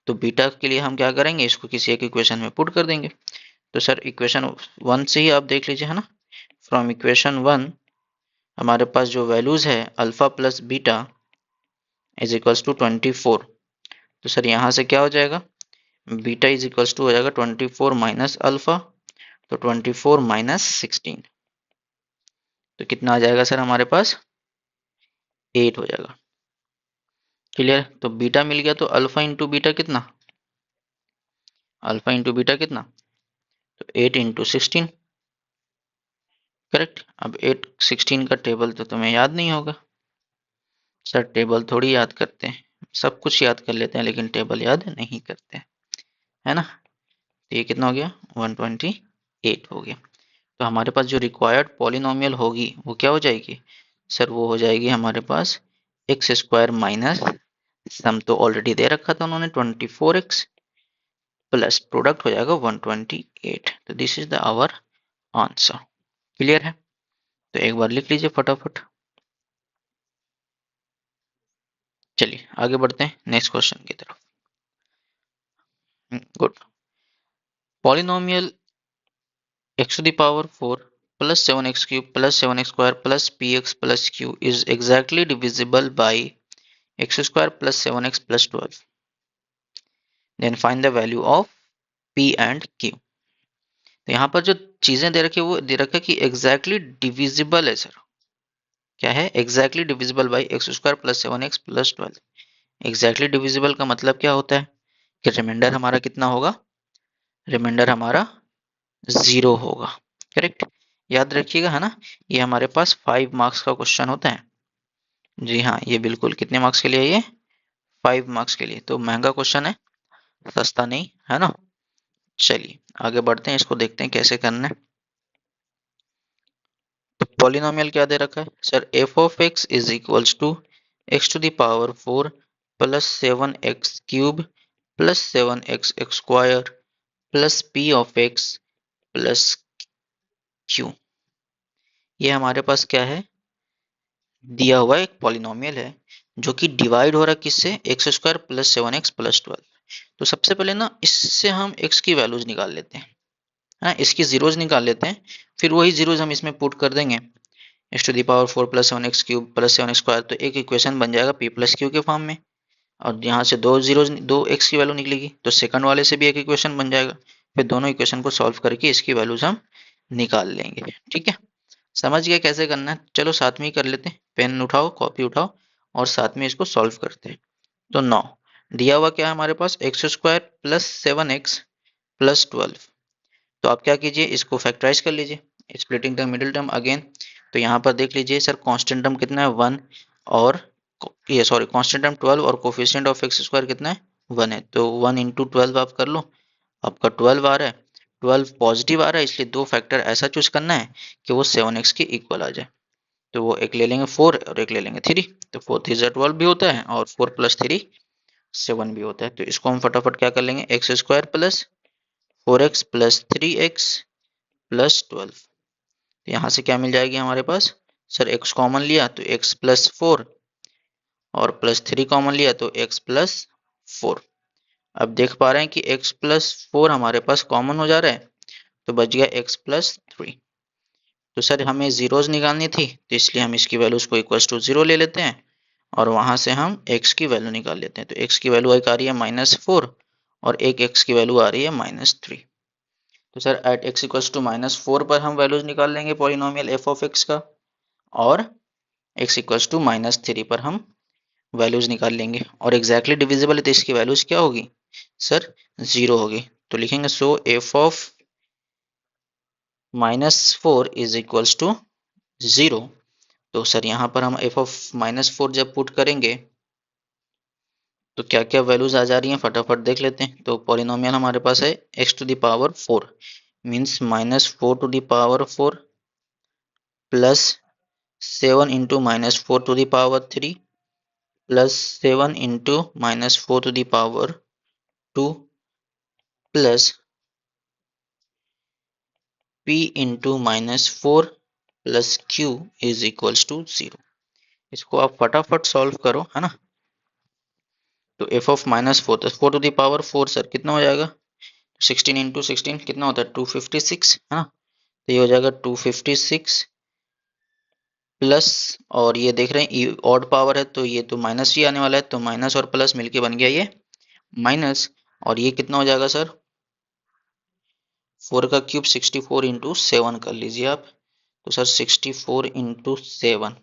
तो बीटा के लिए हम क्या करेंगे, इसको किसी एक इक्वेशन में पुट कर देंगे। तो सर इक्वेशन 1 से ही आप देख लीजिए, है ना, फ्रॉम इक्वेशन 1 हमारे पास जो वैल्यूज है alpha plus beta is equals to 24। तो सर यहाँ से क्या हो जाएगा, बीटा इज इक्वल्स टू हो जाएगा 24 माइनस अल्फा, तो 24 माइनस 16, तो कितना आ जाएगा सर हमारे पास 8 हो जाएगा। क्लियर, तो बीटा मिल गया, तो अल्फा इंटू बीटा कितना, अल्फा इंटू बीटा कितना, तो 8 इंटू 16, करेक्ट। अब 8 16 का टेबल तो तुम्हें याद नहीं होगा, सर टेबल थोड़ी याद करते हैं, सब कुछ याद कर लेते हैं लेकिन टेबल याद नहीं करते, है ना। तो ये कितना हो गया, 128 हो गया। तो हमारे पास जो रिक्वायर्ड पॉलिनोमियल होगी वो क्या हो जाएगी, सर वो हो जाएगी हमारे पास एक्स स्क्वायर माइनस, सम तो ऑलरेडी दे रखा था उन्होंने 24x, प्लस प्रोडक्ट हो जाएगा 128। तो this is the our answer. Clear है, तो एक बार लिख लीजिए फटाफट। चलिए आगे बढ़ते हैं नेक्स्ट क्वेश्चन की तरफ। Good, polynomial x to the power 4 plus 7x cube plus 7x square plus px plus q is exactly divisible by x square plus 7x plus 12. Then find the value of p and q. तो यहाँ पर जो चीजें दे रखी है वो दे रखा है कि exactly divisible है सर। क्या है? exactly divisible by x square plus 7x plus 12. exactly divisible का मतलब क्या होता है कि रिमाइंडर हमारा कितना होगा? रिमाइंडर हमारा 0 होगा। करेक्ट, याद रखिएगा, है ना। ये हमारे पास 5 मार्क्स का क्वेश्चन होता है। जी हाँ, ये बिल्कुल कितने मार्क्स के लिए है? ये 5 मार्क्स के लिए। तो महंगा क्वेश्चन है, सस्ता नहीं, है ना। चलिए आगे बढ़ते हैं, इसको देखते हैं कैसे करना है। तो पॉलिनोमियल क्या दे रखा है sir? F of x is equals to x to the power 4 plus 7x cube plus 7x square plus P of x plus Q. ये हमारे पास क्या है? दिया हुआ एक पॉलिनोमियल है जो कि डिवाइड हो रहा है किससे? X square plus 7x plus 12। तो सबसे पहले ना इससे हम x की वैल्यूज निकाल लेते हैं, है ना। इसकी जीरोज निकाल लेते हैं, फिर वही जीरोज हम इसमें पुट कर देंगे। X to the power 4 plus 7x cube plus 7x square, तो एक इक्वेशन बन जाएगा p प्लस क्यू के फॉर्म में। और यहाँ से दो जीरोज, दो x की वैल्यू निकलेगी, तो सेकंड वाले से भी एक इक्वेशन बन जाएगा। फिर दोनों इक्वेशन को सॉल्व करके इसकी वैल्यूज हम निकाल लेंगे। ठीक है, समझ गया कैसे करना है? चलो साथ में ही कर लेते हैं, पेन उठाओ कॉपी उठाओ और साथ में इसको सॉल्व करते हैं। तो 9 दिया हुआ क्या है हमारे पास? X square plus 7x plus 12। तो आप क्या कीजिए, इसको फैक्टराइज कर लीजिए, splitting the middle term again. तो यहाँ पर देख लीजिए सर, कांस्टेंट टर्म कितना है? 1, और ये सॉरी कांस्टेंट टर्म 12 और कोफिशिएंट ऑफ एक्स स्क्वायर कितना है? 1 है। तो 1 इंटू 12 आप कर लो, आपका 12 आ रहा है। 12 पॉजिटिव आ रहा है, इसलिए दो फैक्टर ऐसा चूज करना है कि वो 7x के इक्वल आ जाए। तो वो एक ले लेंगे 4 और एक ले लेंगे 3। तो 4 3 12 भी होता है और 4 प्लस 3 7 भी होता है। तो इसको हम फटाफट क्या कर लेंगे? X square plus 4x plus 3x plus 12। यहाँ से क्या मिल जाएगी हमारे पास? सर x कॉमन लिया तो x प्लस 4 और प्लस 3 कॉमन लिया तो x प्लस 4। अब देख पा रहे हैं कि x प्लस 4 हमारे पास कॉमन हो जा रहा है, तो बच गया x प्लस 3। तो सर हमें जीरोज निकालनी थी, तो इसलिए हम इसकी वैल्यूज को इक्वल टू 0 ले लेते हैं और वहां से हम x की वैल्यू निकाल लेते हैं। तो x की वैल्यू एक आ रही है -4 और एक x की वैल्यू आ रही है -3। तो sir at x equals to -4 पर हम वैल्यूज निकाल लेंगे पॉलिनोमियल f ऑफ x का, और x इक्वल्स टू -3 पर हम वैल्यूज निकाल लेंगे। और एग्जैक्टली डिविजिबल है तो इसकी वैल्यूज क्या होगी सर? 0 होगी। तो लिखेंगे so f of -4 is equals to 0। तो सर यहाँ पर हम f ऑफ -4 जब पुट करेंगे तो क्या क्या वैल्यूज आ जा रही हैं फटाफट देख लेते हैं। तो पॉलिनोमियल हमारे पास है x to the power 4 means -4 to the power 4 plus 7 into -4 to the power 3 plus 7 into -4 to the power 2 plus p into -4 plus q is equals to 0। इसको आप फटाफट सॉल्व करो, है ना। तो f ऑफ -4, तो 4 टू द पावर 4 सर कितना हो जाएगा? 16 इंटू 16 कितना होता है? 256, है ना। तो ये हो जाएगा 256 प्लस, और ये देख रहे हैं ऑड पावर है तो ये तो माइनस ही आने वाला है, तो माइनस और प्लस मिलके बन गया ये माइनस। और ये कितना हो जाएगा सर? 4 का क्यूब 64 इंटू 7 कर लीजिए आप। तो सर 64 इंटू 7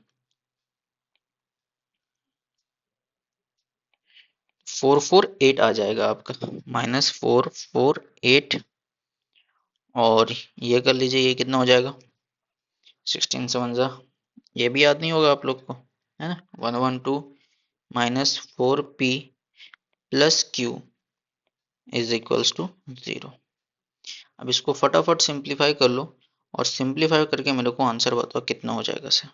448 आ जाएगा आपका, -448। और ये कर लीजिए, ये कितना हो जाएगा? 16 7 जा, ये भी याद नहीं होगा आप लोग को, है ना। 112 -4p plus q is equals to 0। अब इसको फटाफट सिंप्लीफाई कर लो और सिंप्लीफाई करके मेरे को आंसर बताओ कितना हो जाएगा सर।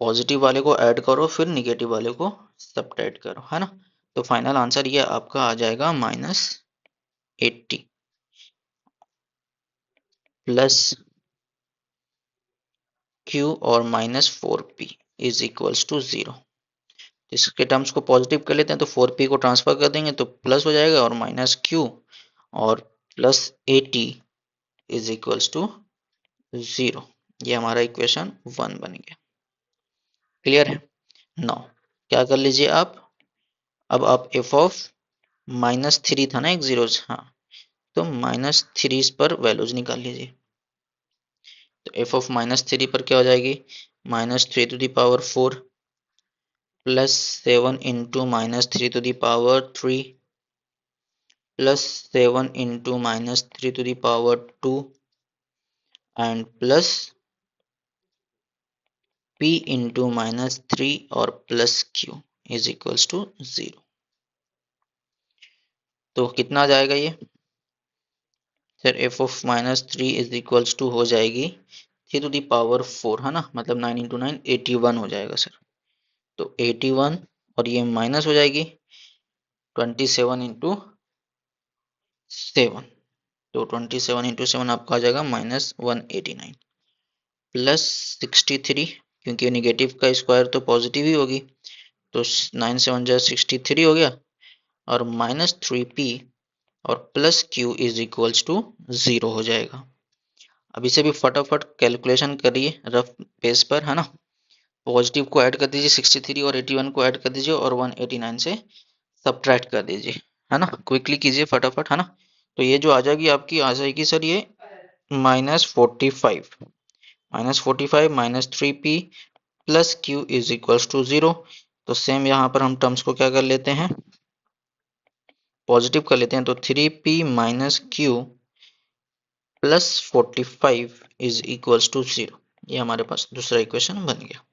पॉजिटिव वाले को ऐड करो फिर निगेटिव वाले को सब्ट्रैक्ट करो, है ना। तो फाइनल आंसर ये आपका आ जाएगा -80 प्लस q और -4p इज इक्वल्स टू 0। इसके टर्म्स को पॉजिटिव कर लेते हैं तो 4p को ट्रांसफर कर देंगे तो प्लस हो जाएगा और -q और +80 इज इक्वल्स टू 0। ये हमारा इक्वेशन 1 बन गया। क्लियर है? नाउ क्या कर लीजिए आप, अब आप एफ ऑफ -3 था ना एक जीरोज, हाँ, तो -3 पर वैल्यूज निकाल लीजिए। तो एफ ऑफ -3 पर क्या हो जाएगी, -3⁴ plus 7 into -3⁻³ plus 7 into -3⁻² and plus p into -3 और plus q is equals to 0। तो कितना आ जाएगा ये sir, F of -3 is equals to हो जाएगी 3⁴ है ना, मतलब 9 इंटू 9 81 हो जाएगा सर। तो 81 और ये माइनस हो जाएगी 27 इंटू 7, तो 27 इंटू 7 आपका आ जाएगा -189 प्लस 63, क्योंकि निगेटिव का स्क्वायर तो पॉजिटिव ही होगी, तो 9 7 जा 63 हो गया, और -3p और plus q is equals to 0 हो जाएगा। अब इसे भी फटाफट कैलकुलेशन करिए रफ पेज पर, है ना। पॉजिटिव को ऐड कर दीजिए 63 और 81 को ऐड कर दीजिए और 189 से सब्ट्रैक्ट कर दीजिए, है ना। क्विकली कीजिए फटाफट, है ना। तो ये जो आ जाएगी आपकी, आ जाएगी सर ये -45 -3p plus q is equals to 0। तो सेम यहाँ पर हम टर्म्स को क्या कर लेते हैं, पॉजिटिव कर लेते हैं। तो 3p minus q plus 45 is equals to 0। ये हमारे पास दूसरा इक्वेशन बन गया।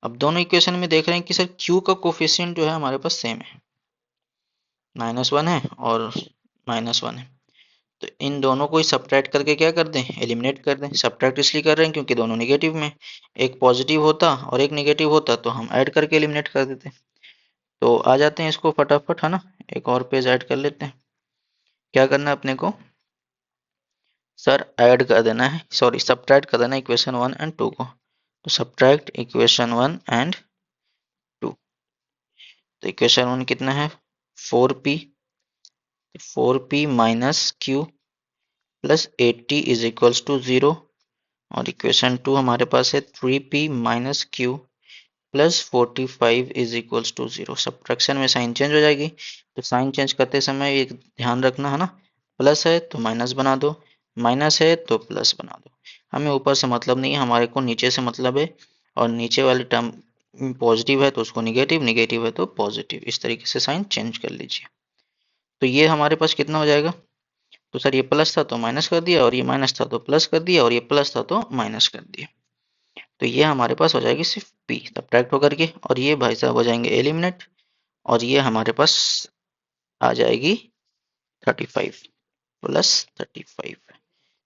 अब दोनों इक्वेशन में देख रहे हैं कि सर q का कोफिशिएंट जो है हमारे पास सेम है, -1 है और -1 है। तो इन दोनों को ही सब्ट्रैक्ट करके क्या कर दें, एलिमिनेट कर दें। सब्ट्रैक्ट इसलिए कर रहे हैं क्योंकि दोनों नेगेटिव में, एक पॉजिटिव होता और एक नेगेटिव होता तो हम ऐड करके एलिमिनेट कर देते। तो आ जाते हैं इसको फटाफट, है ना। एक और पेज ऐड कर लेते हैं। क्या करना है अपने को सर, ऐड कर देना है, सॉरी सब्ट्रैक्ट कर देना है इक्वेशन 1 एंड 2 को। तो सब्ट्रैक्ट इक्वेशन 1 एंड 2। तो इक्वेशन 1 कितना है 4p, 4p minus q plus 80 is equals to 0। और इक्वेशन 2 हमारे पास है 3p minus q plus 45 is equals to 0। Subtraction में साइन चेंज हो जाएगी, तो साइन चेंज करते समय एक ध्यान रखना, है ना। प्लस है तो माइनस बना दो, माइनस है तो प्लस बना दो। हमें ऊपर से मतलब नहीं है, हमारे को नीचे से मतलब है। और नीचे वाली टर्म पॉजिटिव है तो उसको निगेटिव, निगेटिव है तो पॉजिटिव, इस तरीके से साइन चेंज कर लीजिए। तो ये हमारे पास कितना हो जाएगा, तो सर ये प्लस था तो माइनस कर दिया, और ये माइनस था तो प्लस कर दिया, और ये प्लस था तो माइनस कर दिया। तो ये हमारे पास हो जाएगी सिर्फ p सब्ट्रैक्ट होकर के, और ये भाई साहब हो जाएंगे एलिमिनेट, और ये हमारे पास आ जाएगी 35 प्लस 35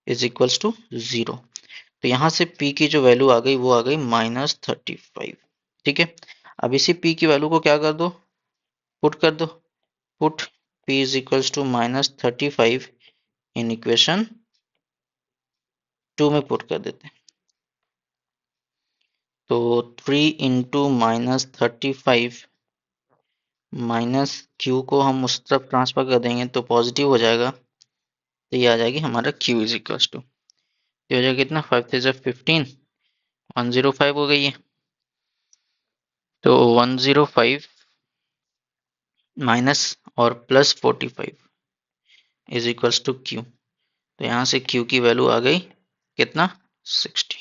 इज इक्वल्स टू 0। तो यहाँ से p की जो वैल्यू आ गई वो आ गई -35। ठीक है, अब इसी p की वैल्यू को क्या कर दो, पुट कर दो। Put p is equals to -35 in equation 2 में पुट कर देते हैं। तो 3 इंटू -35 माइनस q को हम उस तरफ ट्रांसफर कर देंगे तो पॉजिटिव हो जाएगा। तो ये आ जाएगी हमारा q इज इक्वल्स टू, ये हो जाएगा कितना 5 से 15 105 हो गई है। तो 105 माइनस और plus 45 is equals to q। तो यहाँ से q की वैल्यू आ गई कितना 60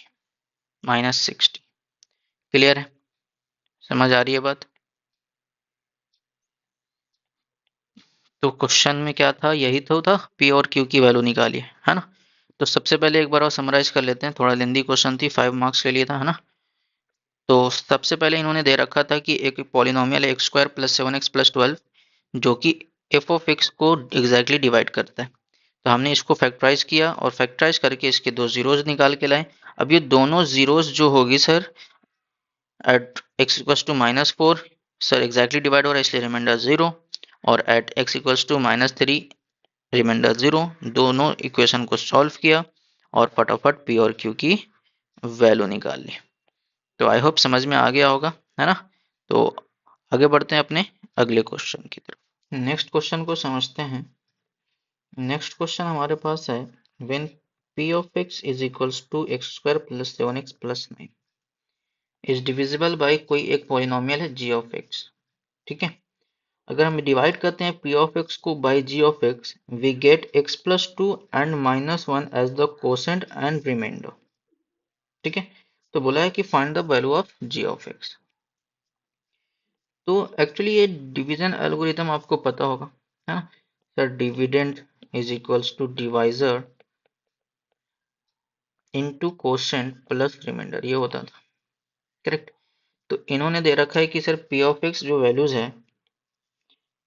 -60। क्लियर है, समझ आ रही है बात। तो क्वेश्चन में क्या था, यही तो था, p और q की वैल्यू निकालिए, है ना। तो सबसे पहले एक बार और समराइज कर लेते हैं, थोड़ा लेंदी क्वेश्चन थी, 5 मार्क्स के लिए था, है ना। तो सबसे पहले इन्होंने दे रखा था कि एक पॉलिनोमियल x² + 7x + 12 जो कि f ऑफ x को एग्जैक्टली डिवाइड करता है। तो हमने इसको फैक्टराइज किया और फैक्टराइज करके इसके दो जीरोज निकाल के लाए। अब ये दोनों जीरोज जो होगी sir at x equals to -4, sir exactly divide हो रहा है इसलिए रिमाइंडर 0, और at x equals to -3 reminder 0। दोनों इक्वेशन को सॉल्व किया और फटाफट p और q की वैल्यू निकाल ली। तो आई होप समझ में आ गया होगा, है ना। तो आगे बढ़ते हैं अपने अगले क्वेश्चन की तरफ। नेक्स्ट क्वेश्चन को समझते हैं। नेक्स्ट क्वेश्चन हमारे पास है, when P of x is equals to x square plus 7x plus 9 is divisible by कोई एक पॉलिनोमियल है जी ऑफ एक्स। ठीक है, अगर हम डिवाइड करते हैं पी ऑफ एक्स को by G of x, we get x plus two and minus one as the quotient and reminder. ठीक है, तो बोला है कि find the value of G of x. तो एक्चुअली ये डिवीजन एल्गोरिथम आपको पता होगा, है ना sir. Dividend is equals to divisor into quotient plus reminder, ये होता था, करेक्ट। तो इन्होंने दे रखा है कि सर पी ऑफ एक्स जो वैल्यूज है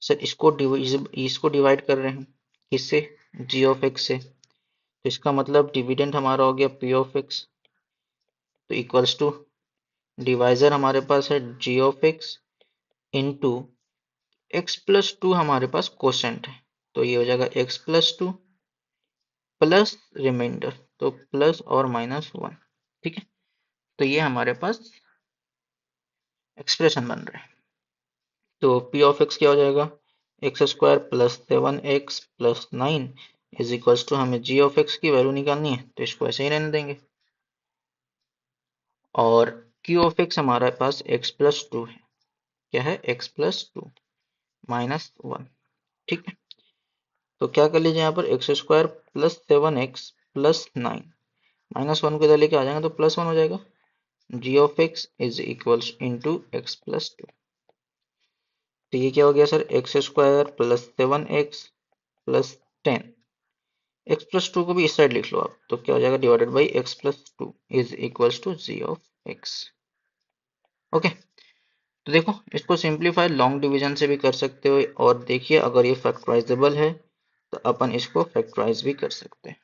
सर, इसको डिवाइड कर रहे हैं किससे, जी ऑफ एक्स से। तो इसका मतलब डिविडेंड हमारा हो गया पी ऑफ एक्स, तो इक्वल्स टू डिवाइजर हमारे पास है g of x into x plus two हमारे पास कोसेंट है, तो ये हो जाएगा x plus two plus remainder, तो प्लस और माइनस वन। ठीक है, तो ये हमारे पास एक्सप्रेशन बन रहा है। तो पी ऑफ एक्स क्या हो जाएगा, x square plus 7x plus 9 is equals to, हमें जी ऑफ एक्स की वैल्यू निकालनी है तो इसको ऐसे ही रहने देंगे। और क्यू ऑफ एक्स हमारे पास x प्लस टू है, क्या है x plus to minus one. ठीक है, तो क्या कर लीजिए यहाँ पर x square plus 7x plus 9 minus one को इधर लेके आ जाएंगे तो प्लस वन हो जाएगा। G of x is equals into x plus two, तो ये क्या हो गया sir, x square plus 7x plus 10, x plus two को भी इस साइड लिख लो आप, तो क्या हो जाएगा divided by x plus two is equals to G of x. Okay, तो देखो इसको सिंप्लीफाई लॉन्ग डिवीजन से भी कर सकते हो, और देखिए अगर ये फैक्टराइजेबल है तो अपन इसको फैक्टराइज भी कर सकते हैं।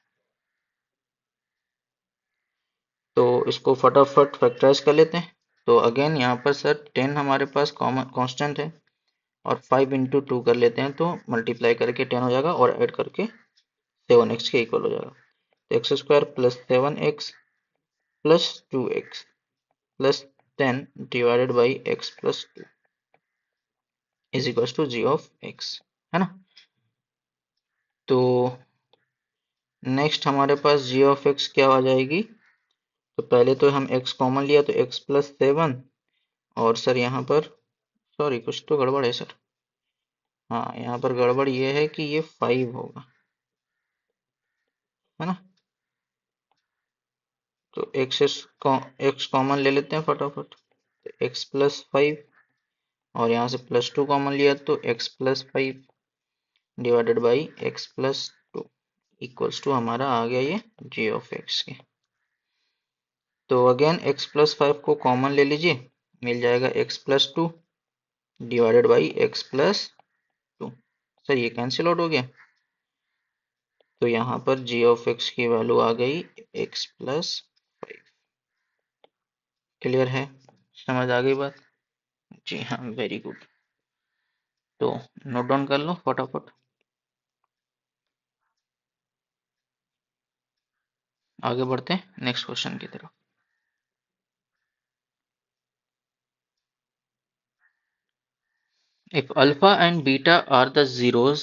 तो इसको फटाफट फैक्टराइज कर लेते हैं। तो अगेन यहाँ पर सर 10 हमारे पास कॉमन कांस्टेंट है, और 5 इंटू टू कर लेते हैं तो मल्टीप्लाई करके 10 हो जाएगा, और ऐड करके 7x के इक्वल हो जाएगा। तो x square plus 7x plus 2x plus 10 divided by x plus two is equal to G of x, है ना। तो नेक्स्ट हमारे पास जी ऑफ x क्या आ जाएगी, तो पहले तो हम x कॉमन लिया तो x प्लस 7, और सर यहाँ पर सॉरी कुछ तो गड़बड़ है सर, हाँ यहाँ पर गड़बड़ ये है कि ये 5 होगा, है ना। तो x कॉमन ले लेते हैं फटाफट, तो x प्लस 5, और यहाँ से प्लस टू कॉमन लिया तो x plus 5 divided by x plus two equals to हमारा आ गया ये g ऑफ x के। तो अगेन x प्लस 5 को कॉमन ले लीजिए, मिल जाएगा x plus two divided by x plus to. Sir ये कैंसिल आउट हो गया, तो यहाँ पर g ऑफ x की वैल्यू आ गई x प्लस 5। क्लियर है, समझ आ गई बात। जी हाँ, वेरी गुड। तो नोट डाउन कर लो फटाफट, आगे बढ़ते हैं नेक्स्ट क्वेश्चन की तरफ। If alpha and beta are the zeros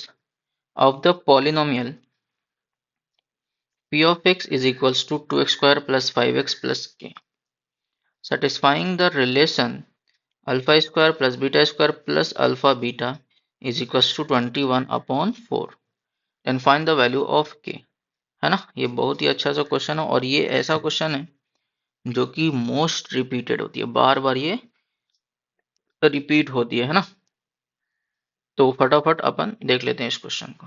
of the polynomial p of x is equals to 2x square plus 5x plus k, satisfying the relation alpha square plus beta square plus alpha beta is equals to 21 upon 4, then find the value of k। है ना, ये बहुत ही अच्छा सा question है, और ये ऐसा क्वेश्चन है जो कि मोस्ट रिपीटेड होती है, बार बार ये रिपीट होती है ना। तो फटाफट अपन देख लेते हैं इस क्वेश्चन को।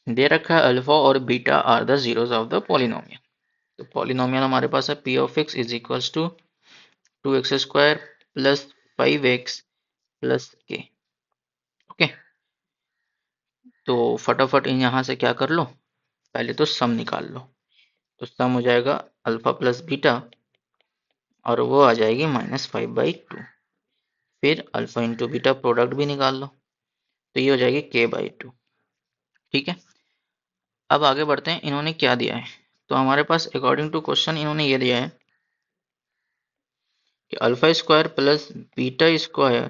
दे रखा है अल्फा और beta are the zeros of the polynomial. तो पॉलिनोमियल हमारे पास है P of x is equals to 2x square plus 5x plus K. Okay, तो फटाफट इन यहाँ से क्या कर लो, पहले तो सम निकाल लो। तो सम हो जाएगा अल्फा प्लस बीटा, और वो आ जाएगी -5/2। फिर अल्फा इंटू बीटा प्रोडक्ट भी निकाल लो, तो ये हो जाएगी k/2। ठीक है, अब आगे बढ़ते हैं, इन्होंने क्या दिया है। तो हमारे पास अकॉर्डिंग टू क्वेश्चन इन्होंने ये दिया है कि alpha square plus beta square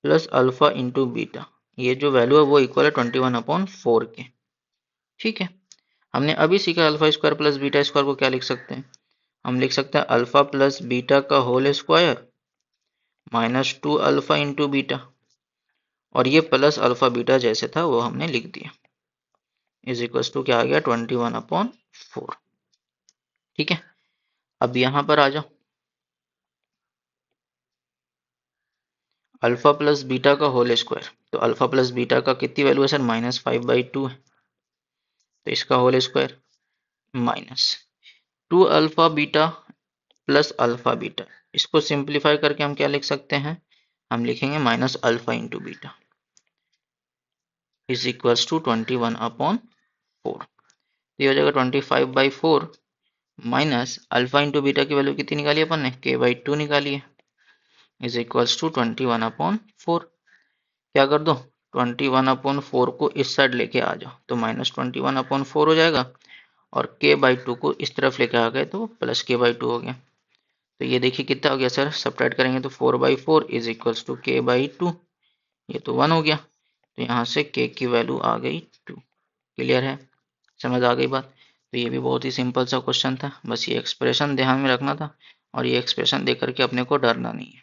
plus alpha into beta, ये जो वैल्यू है वो इक्वल है 21/4 के। ठीक है, हमने अभी सीखा alpha square plus beta square को क्या लिख सकते हैं, हम लिख सकते हैं अल्फा प्लस बीटा का whole square -2 alpha into beta, और ये प्लस अल्फा बीटा जैसे था वो हमने लिख दिया, इज इक्वल टू क्या आ गया 21/4। ठीक है, अब यहां पर आ जाओ, अल्फा प्लस बीटा का होल स्क्वायर, तो अल्फा प्लस बीटा का कितनी वैल्यू है सर, -5/2 है, तो इसका whole square minus 2 alpha beta plus alpha beta, इसको सिंप्लीफाई करके हम क्या लिख सकते हैं, हम लिखेंगे minus alpha into beta is equals to 21/4। ये हो जाएगा 25/4 माइनस अल्फा इंटू बीटा की वैल्यू कितनी निकाली अपन ने, k/2 निकाली है, इज इक्वल्स टू 21/4। क्या कर दो, 21/4 को इस साइड लेके आ जाओ तो -21/4 हो जाएगा, और k/2 को इस तरफ लेके आ गए तो +k/2 हो गया। तो ये देखिए कितना हो गया सर, सब्ट्रैक्ट करेंगे तो 4/4 इज इक्वल्स टू k/2, ये तो 1 हो गया, तो यहाँ से k की वैल्यू आ गई 2। क्लियर है, समझ आ गई बात। तो ये भी बहुत ही सिंपल सा क्वेश्चन था, बस ये एक्सप्रेशन ध्यान में रखना था, और ये एक्सप्रेशन देख करके अपने को डरना नहीं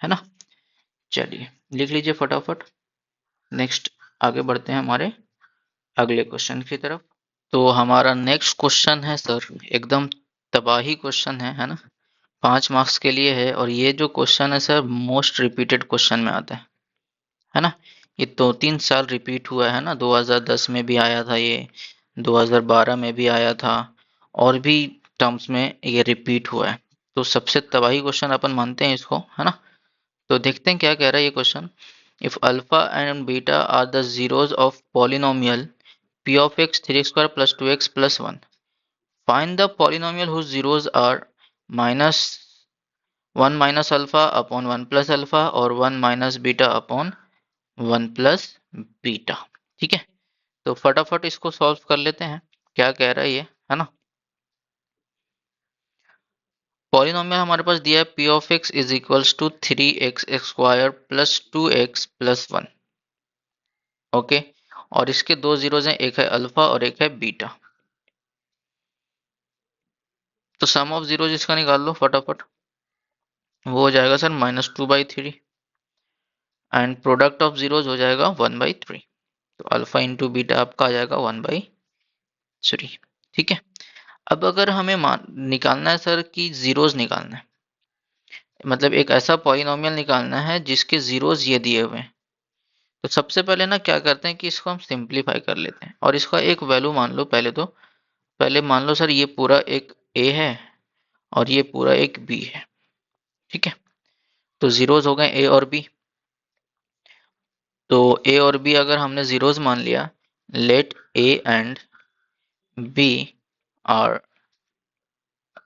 है ना। चलिए लिख लीजिए फटाफट, नेक्स्ट आगे बढ़ते हैं हमारे अगले क्वेश्चन की तरफ। तो हमारा नेक्स्ट क्वेश्चन है सर, एकदम तबाही क्वेश्चन है ना, 5 मार्क्स के लिए है, और ये जो क्वेश्चन है सर मोस्ट रिपीटेड क्वेश्चन में आता है ना। ये 2-3 साल रिपीट हुआ है ना, 2010 में भी आया था ये, 2012 में भी आया था, और भी टर्म्स में ये रिपीट हुआ है। तो सबसे तबाही क्वेश्चन अपन मानते हैं इसको, है ना। तो देखते हैं क्या कह रहा है ये question. If alpha and beta are the zeros of polynomial p of x 3x square plus 2x plus 1, find the polynomial whose zeros are -1 minus alpha upon 1 plus alpha और 1 minus beta upon 1 plus beta। ठीक है, तो फटाफट इसको solve कर लेते हैं, क्या कह रहा है ये, है ना। पॉलिनोमियल हमारे पास दिया है p of x is equals to 3x square plus 2x plus 1। Okay, और इसके दो जीरोज हैं, एक है अल्फा और एक है बीटा। तो सम ऑफ जीरोज इसका निकाल लो फटाफट, वो हो जाएगा sir -2/3, and product of zeros हो जाएगा 1/3, तो अल्फा इंटू बीटा आपका आ जाएगा 1/3। ठीक है, अब अगर हमें निकालना है सर कि जीरोज निकालना है, मतलब एक ऐसा पॉलिनोमियल निकालना है जिसके जीरोज ये दिए हुए हैं, तो सबसे पहले ना क्या करते हैं कि इसको हम सिंप्लीफाई कर लेते हैं, और इसका एक वैल्यू मान लो पहले, तो पहले मान लो सर ये पूरा एक a है और ये पूरा एक b है। ठीक है, तो जीरोज हो गए a और b, तो a और b अगर हमने जीरोज मान लिया, let a and b are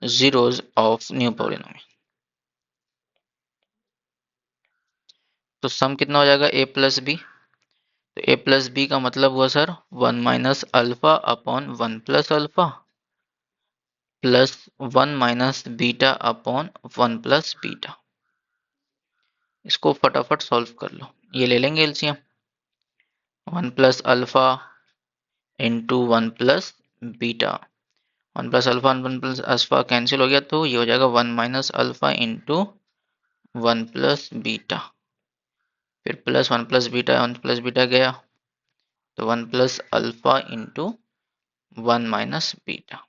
zeros of new polynomial, तो सम कितना हो जाएगा a प्लस बी, तो a प्लस बी का मतलब हुआ sir 1 minus alpha upon 1 plus alpha plus 1 minus beta upon 1 plus beta. इसको फटाफट सॉल्व कर लो, ये ले लेंगे LCM, 1 plus alpha into 1 plus beta, 1 plus alpha 1 plus alpha cancel हो गया, तो ये हो जाएगा 1 minus alpha into 1 plus beta, फिर plus 1 plus beta, 1 plus beta गया, तो 1 plus alpha into 1 minus beta.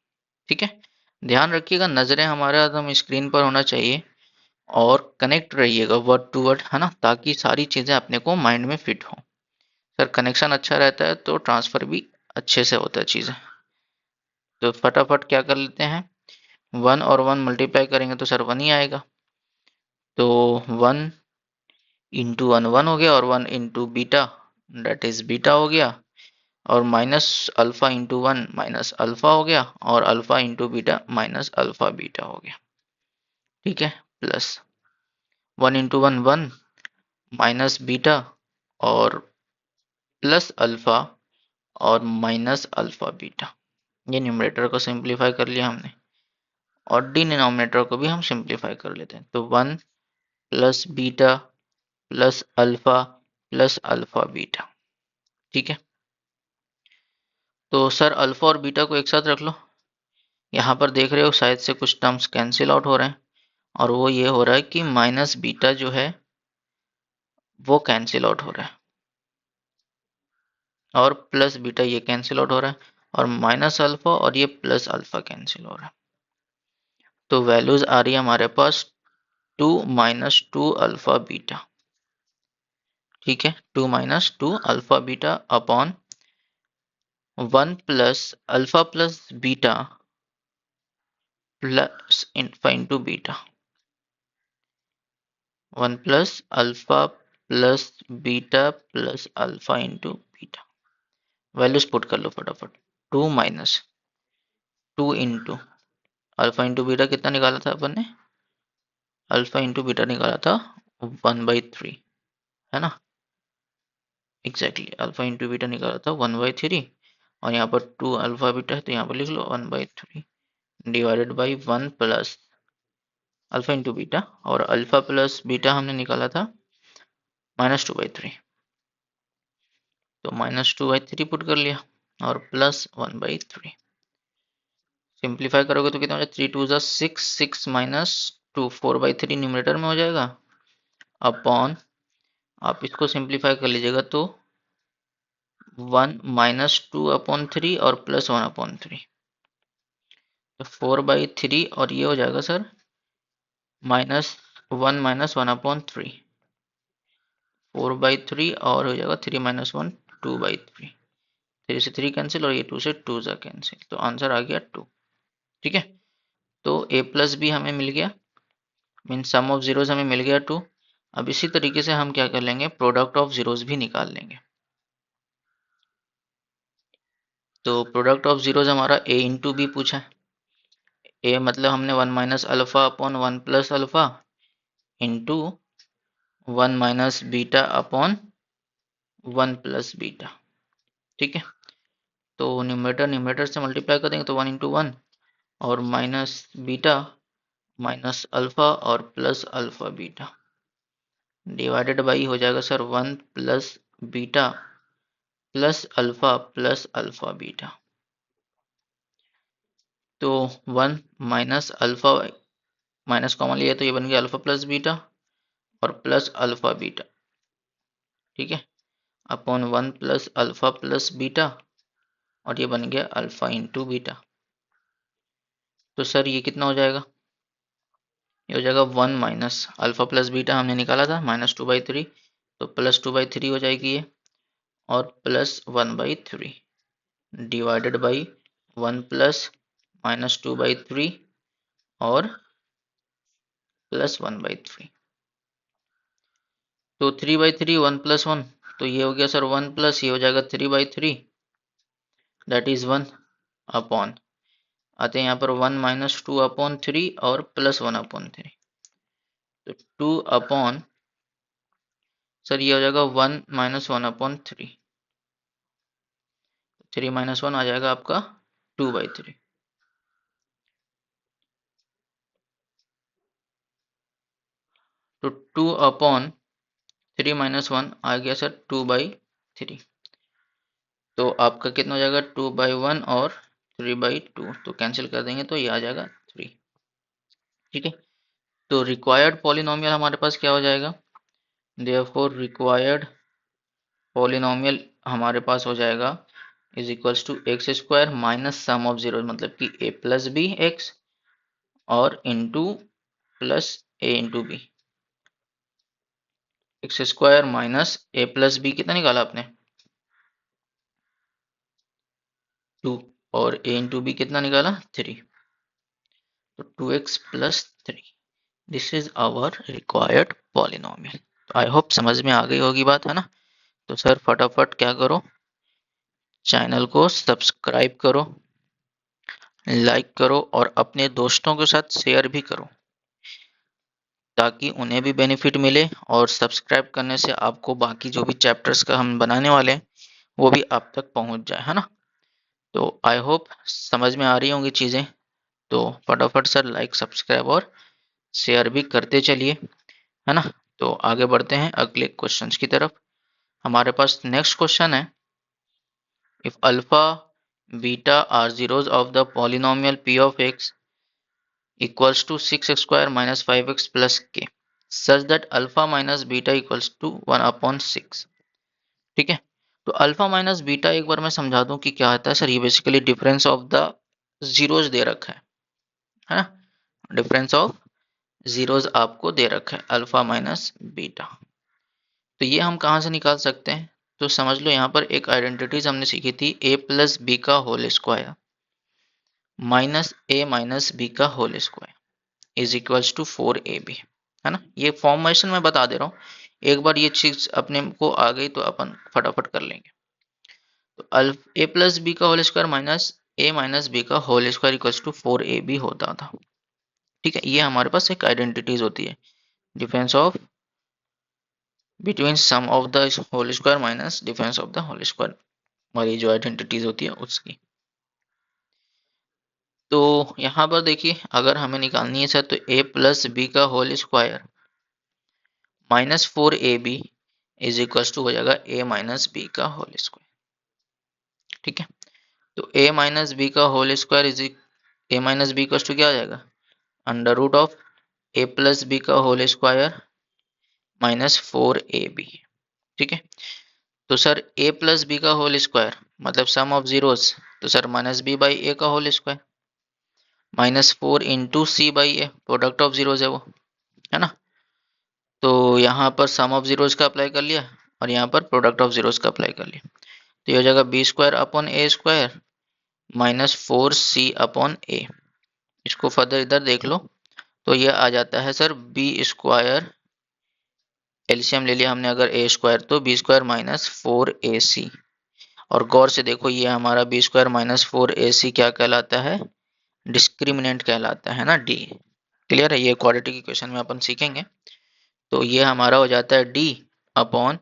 ठीक है, ध्यान रखिएगा नजरें हमारे एकदम स्क्रीन पर होना चाहिए, और कनेक्ट रहिएगा वर्ड टू वर्ड, है ना, ताकि सारी चीजें अपने को माइंड में फिट हो। सर कनेक्शन अच्छा रहता है तो ट्रांसफर भी अच्छे से होता है चीजें। तो फटाफट क्या कर लेते हैं, 1 और 1 मल्टीप्लाई करेंगे तो सर 1 ही आएगा, तो 1 इंटू 1 1 हो गया, और 1 into beta that is beta हो गया, और minus alpha into 1 minus alpha हो गया, और alpha into beta minus alpha beta हो गया। ठीक है, प्लस 1 इंटू 1 1 माइनस बीटा और प्लस अल्फा और माइनस अल्फा बीटा। ये न्यूमरेटर को सिंप्लीफाई कर लिया हमने, और डिनोमिनेटर को भी हम सिंप्लीफाई कर लेते हैं, तो 1 plus beta plus alpha plus alpha beta. ठीक है, तो सर अल्फा और बीटा को एक साथ रख लो। यहाँ पर देख रहे हो शायद से कुछ टर्म्स कैंसिल आउट हो रहे हैं, और वो ये हो रहा है कि माइनस बीटा जो है वो कैंसिल आउट हो रहा है, और प्लस बीटा ये कैंसिल आउट हो रहा है, और माइनस अल्फा और ये प्लस अल्फा कैंसिल हो रहा है। तो वैल्यूज आ रही है हमारे पास 2 माइनस 2 अल्फा बीटा। ठीक है, 2 minus 2 alpha beta upon 1 plus alpha plus beta plus into beta. 1 plus alpha plus beta plus alpha into beta. Values put कर लो फटाफट। 2 minus 2 into alpha into beta कितना निकाला था अपन ने? अल्फा इंटू बीटा निकाला था 1/3, है ना? एग्जैक्टली अल्फा इंटू बीटा निकाला था 1/3, और यहाँ पर 2 अल्फा बीटा है तो यहाँ पर लिख लो 1/3 divided by 1 plus alpha into beta, और अल्फा प्लस बीटा हमने निकाला था -2/3, तो -2/3 पुट कर लिया और प्लस 1/3। सिंप्लीफाई करोगे तो कितना हो जाएगा? 3 2 6, 6 माइनस 2 4/3 न्यूमरेटर में हो जाएगा, अपॉन आप इसको सिंप्लीफाई कर लीजिएगा तो 1 -2/3 और प्लस 1/3, तो 4/3, और ये हो जाएगा सर -1 -1/3, 4/3, और हो जाएगा 3 -1 2/3, 3 से 3 कैंसिल और ये 2 से 2 जा कैंसिल, तो आंसर आ गया 2। ठीक है, तो a प्लस बी हमें मिल गया, मीन सम ऑफ जीरोज हमें मिल गया 2। अब इसी तरीके से हम क्या कर लेंगे, प्रोडक्ट ऑफ जीरोज भी निकाल लेंगे। तो प्रोडक्ट ऑफ जीरोज हमारा a इंटू बी पूछा है। a मतलब हमने 1 minus alpha upon 1 plus alpha into 1 minus beta upon 1 plus beta. ठीक है, तो न्यूमरेटर न्यूमरेटर से मल्टीप्लाई कर देंगे तो 1 इंटू 1, और माइनस बीटा माइनस अल्फा और plus alpha beta divided by हो जाएगा sir 1 plus beta plus alpha beta. तो 1 माइनस अल्फा माइनस कॉमन लिया तो ये बन गया अल्फा प्लस बीटा और प्लस अल्फा बीटा। ठीक है, upon 1 plus alpha plus beta, और ये बन गया अल्फा इंटू बीटा। तो सर ये कितना हो जाएगा? ये हो जाएगा 1 माइनस अल्फा प्लस बीटा हमने निकाला था -2/3, तो +2/3 हो जाएगी ये, और प्लस 1/3 डिवाइडेड बाई 1 प्लस -2/3 और प्लस 1/3। तो 3/3 1 प्लस 1, तो ये हो गया सर 1 प्लस ये हो जाएगा 3/3, दैट इज 1 अपॉन आते हैं यहाँ पर 1 माइनस 2/3 और प्लस 1/3, तो 2 अपॉन सर ये हो जाएगा 1 माइनस 1/3, 3 माइनस 1 आ जाएगा आपका 2/3। तो 2 अपॉन 3 माइनस 1 आ गया सर 2/3, तो आपका कितना हो जाएगा 2/1 और 3/2, तो कैंसिल कर देंगे तो ये आ जाएगा 3। ठीक है, तो रिक्वायर्ड पॉलिनोमियल हमारे पास क्या हो जाएगा? देयरफॉर रिक्वायर्ड पॉलिनोमियल हमारे पास हो जाएगा is equals to x square minus sum of zero, मतलब कि a प्लस बी एक्स और into plus a into b. X square minus a plus b कितना निकाला आपने? 2, और a इंटू बी कितना निकाला? 3, तो 2x plus 3, this is our required polynomial. तो आई होप समझ में आ गई होगी बात, है ना? तो सर फटाफट क्या करो, चैनल को सब्सक्राइब करो, लाइक करो और अपने दोस्तों के साथ शेयर भी करो, ताकि उन्हें भी बेनिफिट मिले, और सब्सक्राइब करने से आपको बाकी जो भी चैप्टर्स का हम बनाने वाले हैं वो भी आप तक पहुंच जाए, है ना? तो आई होप समझ में आ रही होंगी चीज़ें। तो फटाफट सर लाइक सब्सक्राइब और शेयर भी करते चलिए, है ना। तो आगे बढ़ते हैं अगले क्वेश्चंस की तरफ। हमारे पास नेक्स्ट क्वेश्चन है, if alpha beta are zeros of the polynomial p of x equals to 6x square minus 5x plus k such that alpha minus beta equals to 1 upon 6। ठीक है, तो अल्फा माइनस बीटा एक बार मैं समझा दूं कि क्या आता है सर। ये basically difference of the zeros दे रखा है ना। डिफरेंस ऑफ जीरोस आपको दे रखा है अल्फा माइनस बीटा। तो ये हम कहाँ से निकाल सकते हैं, तो समझ लो यहाँ पर एक आइडेंटिटीज हमने सीखी थी, a प्लस बी का whole square minus A minus B का whole square is equals to 4ab, है ना। ये फॉर्मेशन में बता दे रहा हूँ, एक बार ये चीज अपने को आ गई तो अपन फटाफट कर लेंगे। तो a प्लस बी का whole square minus A minus B का whole square equals to 4ab होता था। ठीक है, ये हमारे पास एक आइडेंटिटीज होती है, difference of between sum of the whole square minus difference of the whole square, हमारी जो आइडेंटिटीज होती है उसकी। तो यहाँ पर देखिए, अगर हमें निकालनी है सर, तो a प्लस बी का whole square minus 4ab is equals to हो जाएगा a माइनस बी का होल स्क्वायर। ठीक है, तो a माइनस बी का whole square is a minus B equals to क्या आ जाएगा, under root of a plus B का होल स्क्वायर माइनस 4ab। ठीक है, तो सर a प्लस बी का होल स्क्वायर मतलब सम ऑफ जीरोस, तो सर माइनस बी बाई ए का whole square minus 4 into C by A, product of zeros है वो, है ना। तो यहाँ पर सम ऑफ जीरोस का अप्लाई कर लिया और यहाँ पर प्रोडक्ट ऑफ जीरोस का अप्लाई कर लिया, तो ये हो जाएगा B square upon A square minus 4c upon A. इसको फर्दर इधर देख लो, तो ये आ जाता है सर बी स्क्वायर, एलसीएम ले लिया हमने अगर ए स्क्वायर, तो बी स्क्वायर माइनस 4ac। और गौर से देखो, ये हमारा बी स्क्वायर माइनस 4ac क्या कहलाता है, डिस्क्रिमिनेंट कहलाता है ना, डी। क्लियर है, ये क्वाड्रेटिक इक्वेशन में अपन सीखेंगे। तो ये हमारा हो जाता है डी अपॉन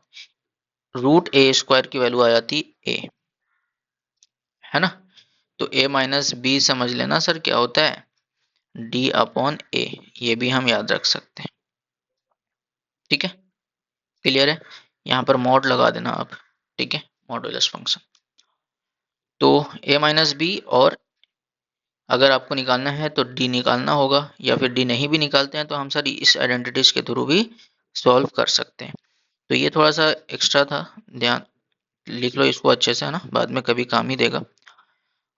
रूट ए स्क्वायर की वैल्यू आ जाती ए, है ना। तो ए माइनस बी समझ लेना सर क्या होता है, डी अपॉन ए, ये भी हम याद रख सकते हैं। ठीक है, क्लियर है, यहाँ पर मॉड लगा देना आप। ठीक है, मॉडुलस फंक्शन। तो ए माइनस बी, और अगर आपको निकालना है तो डी निकालना होगा, या फिर डी नहीं भी निकालते हैं तो हम सर इस आइडेंटिटीज के थ्रू भी सॉल्व कर सकते हैं। तो ये थोड़ा सा एक्स्ट्रा था, ध्यान लिख लो इसको अच्छे से, है ना, बाद में कभी काम ही देगा।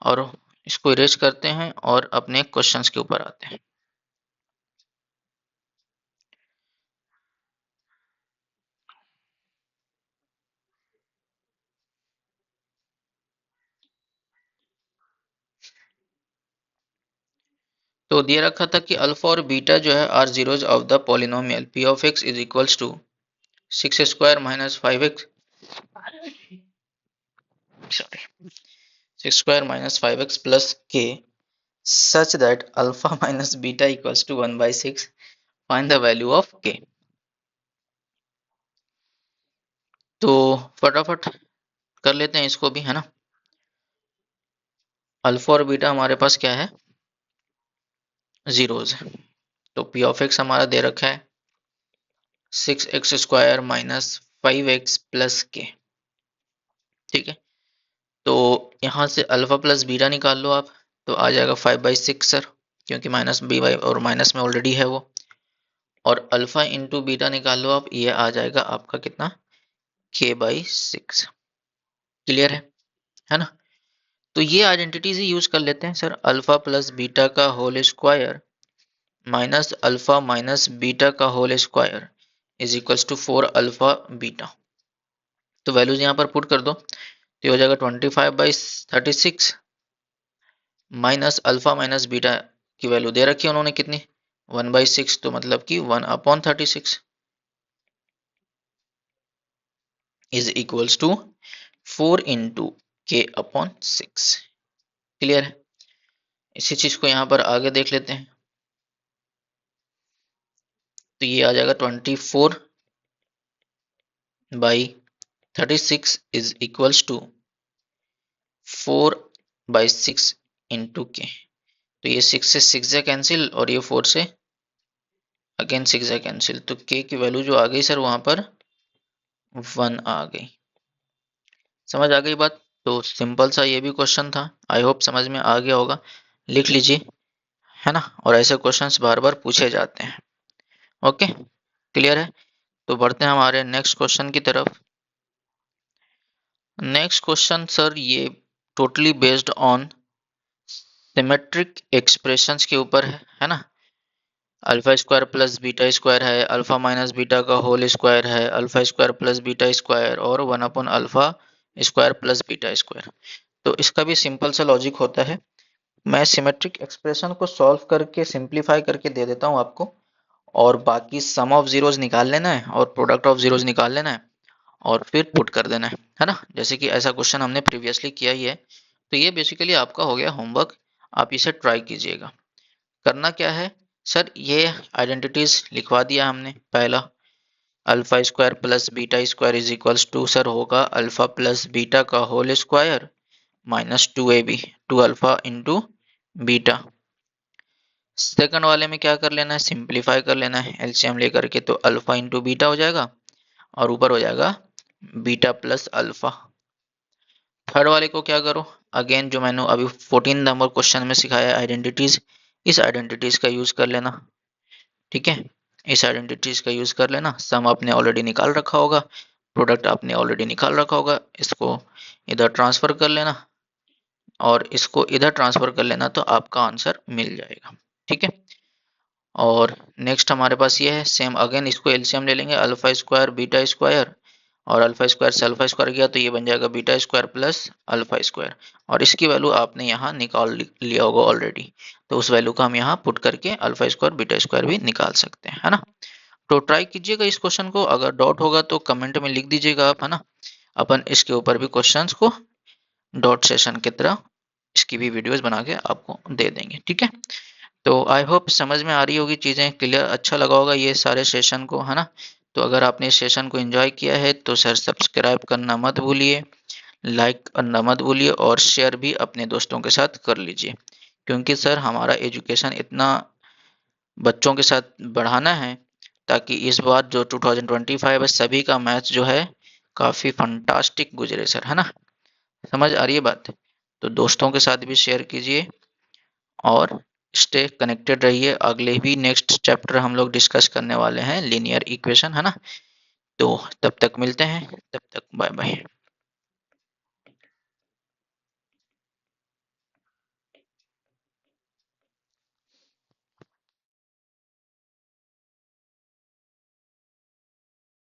और इसको इरेज करते हैं और अपने क्वेश्चंस के ऊपर आते हैं। तो दिया रखा था कि अल्फा और बीटा जो है are zeros of the polynomial P of x is equals to 6 square minus 5x, sorry 6 square minus 5x plus K such that alpha minus beta equals to 1 by 6, find the value of k। तो फटाफट कर लेते हैं इसको भी, है ना। Alpha और बीटा हमारे पास क्या है, जीरोज है। तो पी ऑफ एक्स हमारा दे रखा है 6x square minus 5x plus के। ठीक है, तो यहाँ से अल्फा प्लस बीटा निकाल लो आप, तो आ जाएगा 5/6 सर, क्योंकि माइनस बी वाई और माइनस में ऑलरेडी है वो। और अल्फा इंटू बीटा निकाल लो आप, ये आ जाएगा आपका कितना, k/6। क्लियर है ना। तो ये आइडेंटिटीज ही यूज कर लेते हैं सर, अल्फा प्लस बीटा का whole square minus alpha minus beta का whole square is equals to 4 alpha beta. तो वैल्यूज यहाँ पर पुट कर दो, तो ये हो जाएगा 25/36 माइनस अल्फा माइनस बीटा की वैल्यू दे रखी है उन्होंने कितनी, 1/6, तो मतलब कि 1/36 is equals to 4 into k/6। Clear है, इसी चीज को यहाँ पर आगे देख लेते हैं। तो ये आ जाएगा 24/36 इज इक्वल्स टू 4/6 इंटू के। तो ये 6 से 6 से कैंसिल और ये 4 से अगेन 6 है कैंसिल, तो k की वैल्यू जो आ गई सर वहां पर 1 आ गई। समझ आ गई बात? तो सिंपल सा ये भी क्वेश्चन था, आई होप समझ में आ गया होगा। लिख लीजिए, है ना। और ऐसे क्वेश्चंस बार बार पूछे जाते हैं। ओके, क्लियर है? तो बढ़ते हैं हमारे नेक्स्ट क्वेश्चन की तरफ। नेक्स्ट क्वेश्चन सर ये totally based on symmetric expressions के ऊपर है ना। Alpha square plus beta square है, अल्फा माइनस बीटा का होल स्क्वायर है, alpha square plus beta square और 1 upon alpha square plus beta square. तो इसका भी सिंपल सा लॉजिक होता है। मैं सिमेट्रिक एक्सप्रेशन को सॉल्व करके सिंप्लीफाई करके दे देता हूँ आपको, और बाकी सम ऑफ जीरोज निकाल लेना है और प्रोडक्ट ऑफ जीरोज निकाल लेना है और फिर पुट कर देना है ना। जैसे कि ऐसा क्वेश्चन हमने प्रीवियसली किया ही है। तो ये बेसिकली आपका हो गया होमवर्क, आप इसे ट्राई कीजिएगा। करना क्या है सर, ये आइडेंटिटीज लिखवा दिया हमने। पहला, alpha square plus beta square is equals to sir होगा अल्फा प्लस बीटा का whole square minus 2ab, 2 alpha into beta. Second वाले में क्या कर लेना है, सिंप्लीफाई कर लेना है एलसीएम लेकर के, तो अल्फा इंटू बीटा हो जाएगा और ऊपर हो जाएगा बीटा प्लस अल्फा। थर्ड वाले को क्या करो, अगेन जो मैंने अभी 14 नंबर क्वेश्चन में सिखाया आइडेंटिटीज, इस आइडेंटिटीज का यूज कर लेना। ठीक है, इस आइडेंटिटीज का यूज कर लेना। सम आपने ऑलरेडी निकाल रखा होगा, प्रोडक्ट आपने ऑलरेडी निकाल रखा होगा, इसको इधर ट्रांसफर कर लेना और इसको इधर ट्रांसफर कर लेना, तो आपका आंसर मिल जाएगा। ठीक है, और नेक्स्ट हमारे पास ये है सेम, अगेन इसको एलसीएम ले लेंगे, अल्फा स्क्वायर बीटा स्क्वायर और अल्फा स्क्वायर से अल्फा स्क्वायर गया तो ये बन जाएगा beta square plus alpha square, और इसकी वैल्यू आपने यहाँ निकाल लिया होगा ऑलरेडी, तो उस वैल्यू को हम यहाँ पुट करके अल्फा स्क्वायर बीटा स्क्वायर भी निकाल सकते हैं, है ना। तो ट्राई कीजिएगा इस क्वेश्चन को, अगर डाउट होगा तो कमेंट में लिख दीजिएगा आप, है ना। अपन इसके ऊपर भी क्वेश्चंस को डॉट सेशन की तरह इसकी भी वीडियोस बना के आपको दे देंगे। ठीक है, तो आई होप समझ में आ रही होगी चीज़ें, क्लियर, अच्छा लगा होगा ये सारे सेशन को, है ना। तो अगर आपने इस सेशन को एंजॉय किया है तो सर सब्सक्राइब करना मत भूलिए, लाइक करना मत भूलिए और शेयर भी अपने दोस्तों के साथ कर लीजिए, क्योंकि सर हमारा एजुकेशन इतना बच्चों के साथ बढ़ाना है ताकि इस बार जो 2025 है सभी का मैथ जो है काफ़ी फंटास्टिक गुजरे सर, है ना। समझ आ रही है बात? तो दोस्तों के साथ भी शेयर कीजिए और स्टे कनेक्टेड रहिए। अगले भी नेक्स्ट चैप्टर हम लोग डिस्कस करने वाले हैं लीनियर इक्वेशन, है ना। तो तब तक मिलते हैं, तब तक बाय बाय।